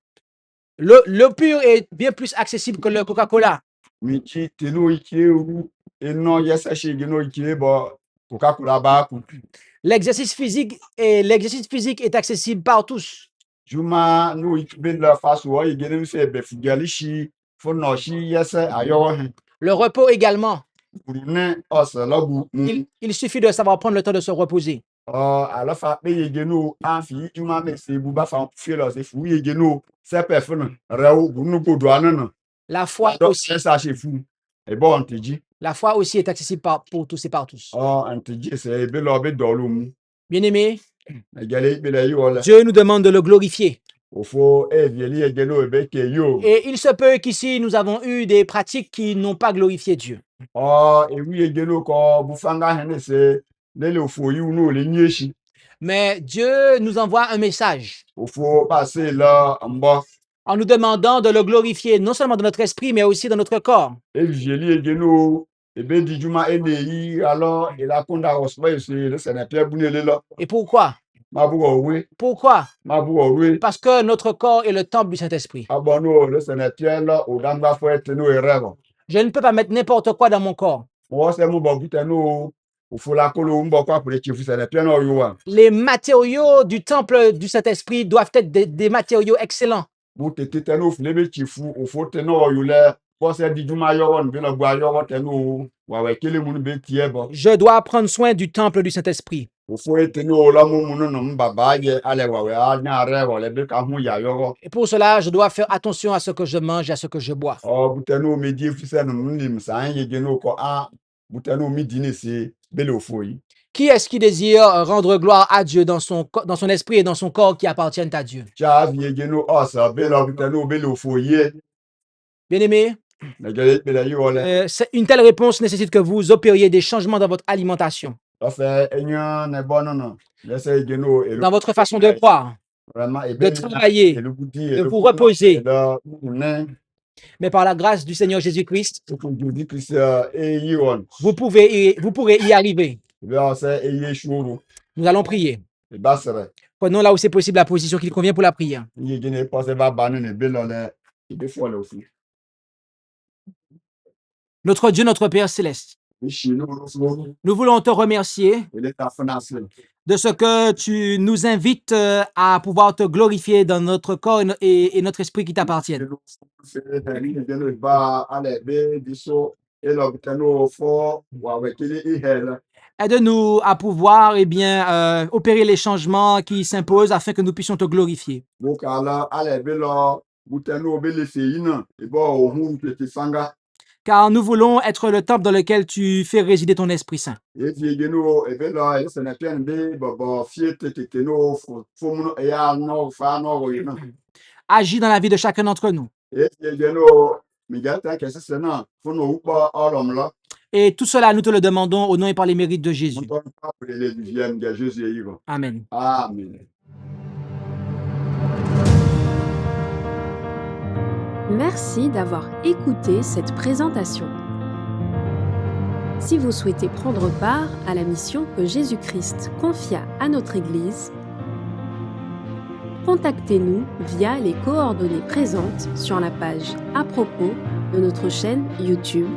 L'eau pure est bien plus accessible que le Coca-Cola. michi tenu ikiru eno yesa shi gino ikebo Coca-Cola ba ku L'exercice physique est accessible par tous. juma no ikbe la faso o igene se be fugali shi fo no shi yesa ayogo he Le repos également. urune osalogu Il suffit de savoir prendre le temps de se reposer. alofa pe yegeno afi juma me se bu ba fa fi lo se fu yegeno se pe fun rewo bunu godo anana La foi do aussi, sa shi fu e bo antiji la foi aussi est accessible pour tous et par tous. antiji se be lo be do lo mu Bien-aimés, e gele be le yo le Dieu nous demande de le glorifier. ofo e vieli yegeno be ke yo Et il se peut qu'ici, nous avons eu des pratiques qui n'ont pas glorifié Dieu. ewu yegeno ko bu fanga hene se lele ofo yi no le nyeshi Mais Dieu nous envoie un message ofo passer là mbo en nous demandant de le glorifier non seulement dans notre esprit, mais aussi dans notre corps. e vieli yegeno e be di juma e ne yi alors e la konda ospa se le sene pie bunele lo Et pourquoi? mabugo we Pourquoi? mabugo we Parce que notre corps est le temple du Saint-Esprit. abono le sene pie lo o danga fo etenu erevo Je ne peux pas mettre n'importe quoi dans mon corps. wo se mu bo gutenu ofo la kolo mbo kwa pure chifu sene pie no yo wa Les matériaux du temple du Saint-Esprit doivent être des matériaux excellents. bu tete tenu ofo le be chifu ofo tenu yo le bo se di juma yo won be lo gba yo wo tenu wa we kele mu be tie bo Je dois prendre soin du temple du Saint-Esprit. ofo etenu o la mu mu no mbaba ye ale wa we a nya revo le be ka hu ya yo Et pour cela, je dois faire attention à ce que je mange et à ce que je bois. butenu me di fu se no nim san ye genu ko butenu mi dine se be le ofo yi Qui est-ce qui désire rendre gloire à Dieu dans son esprit et dans son corps qui appartiennent à Dieu? cha vie genu osa be lo butenu be le ofo ye Bien-aimés, na gele be le yo le une telle réponse nécessite que vous opériez des changements dans votre alimentation, ofe enyo ne bono no le se genu e dans votre façon de croire, vraiment de travailler, de vous reposer. Mais par la grâce du Seigneur Jésus-Christ, vous pourrez y arriver. Nous allons prier. Prenons là où c'est possible la position qu'il convient pour la prière. Notre Dieu, notre Père céleste, nous voulons te remercier de ce que tu nous invites à pouvoir te glorifier dans notre corps et notre esprit qui t'appartiennent. Aide-nous à pouvoir opérer les changements qui s'imposent afin que nous puissions te glorifier. Car nous voulons être le temple dans lequel tu fais résider ton Esprit Saint. Agis dans la vie de chacun d'entre nous. Et tout cela, nous te le demandons au nom et par les mérites de Jésus. Amen. Merci d'avoir écouté cette présentation. Si vous souhaitez prendre part à la mission que Jésus-Christ confia à notre Église, contactez-nous via les coordonnées présentes sur la page à propos de notre chaîne YouTube.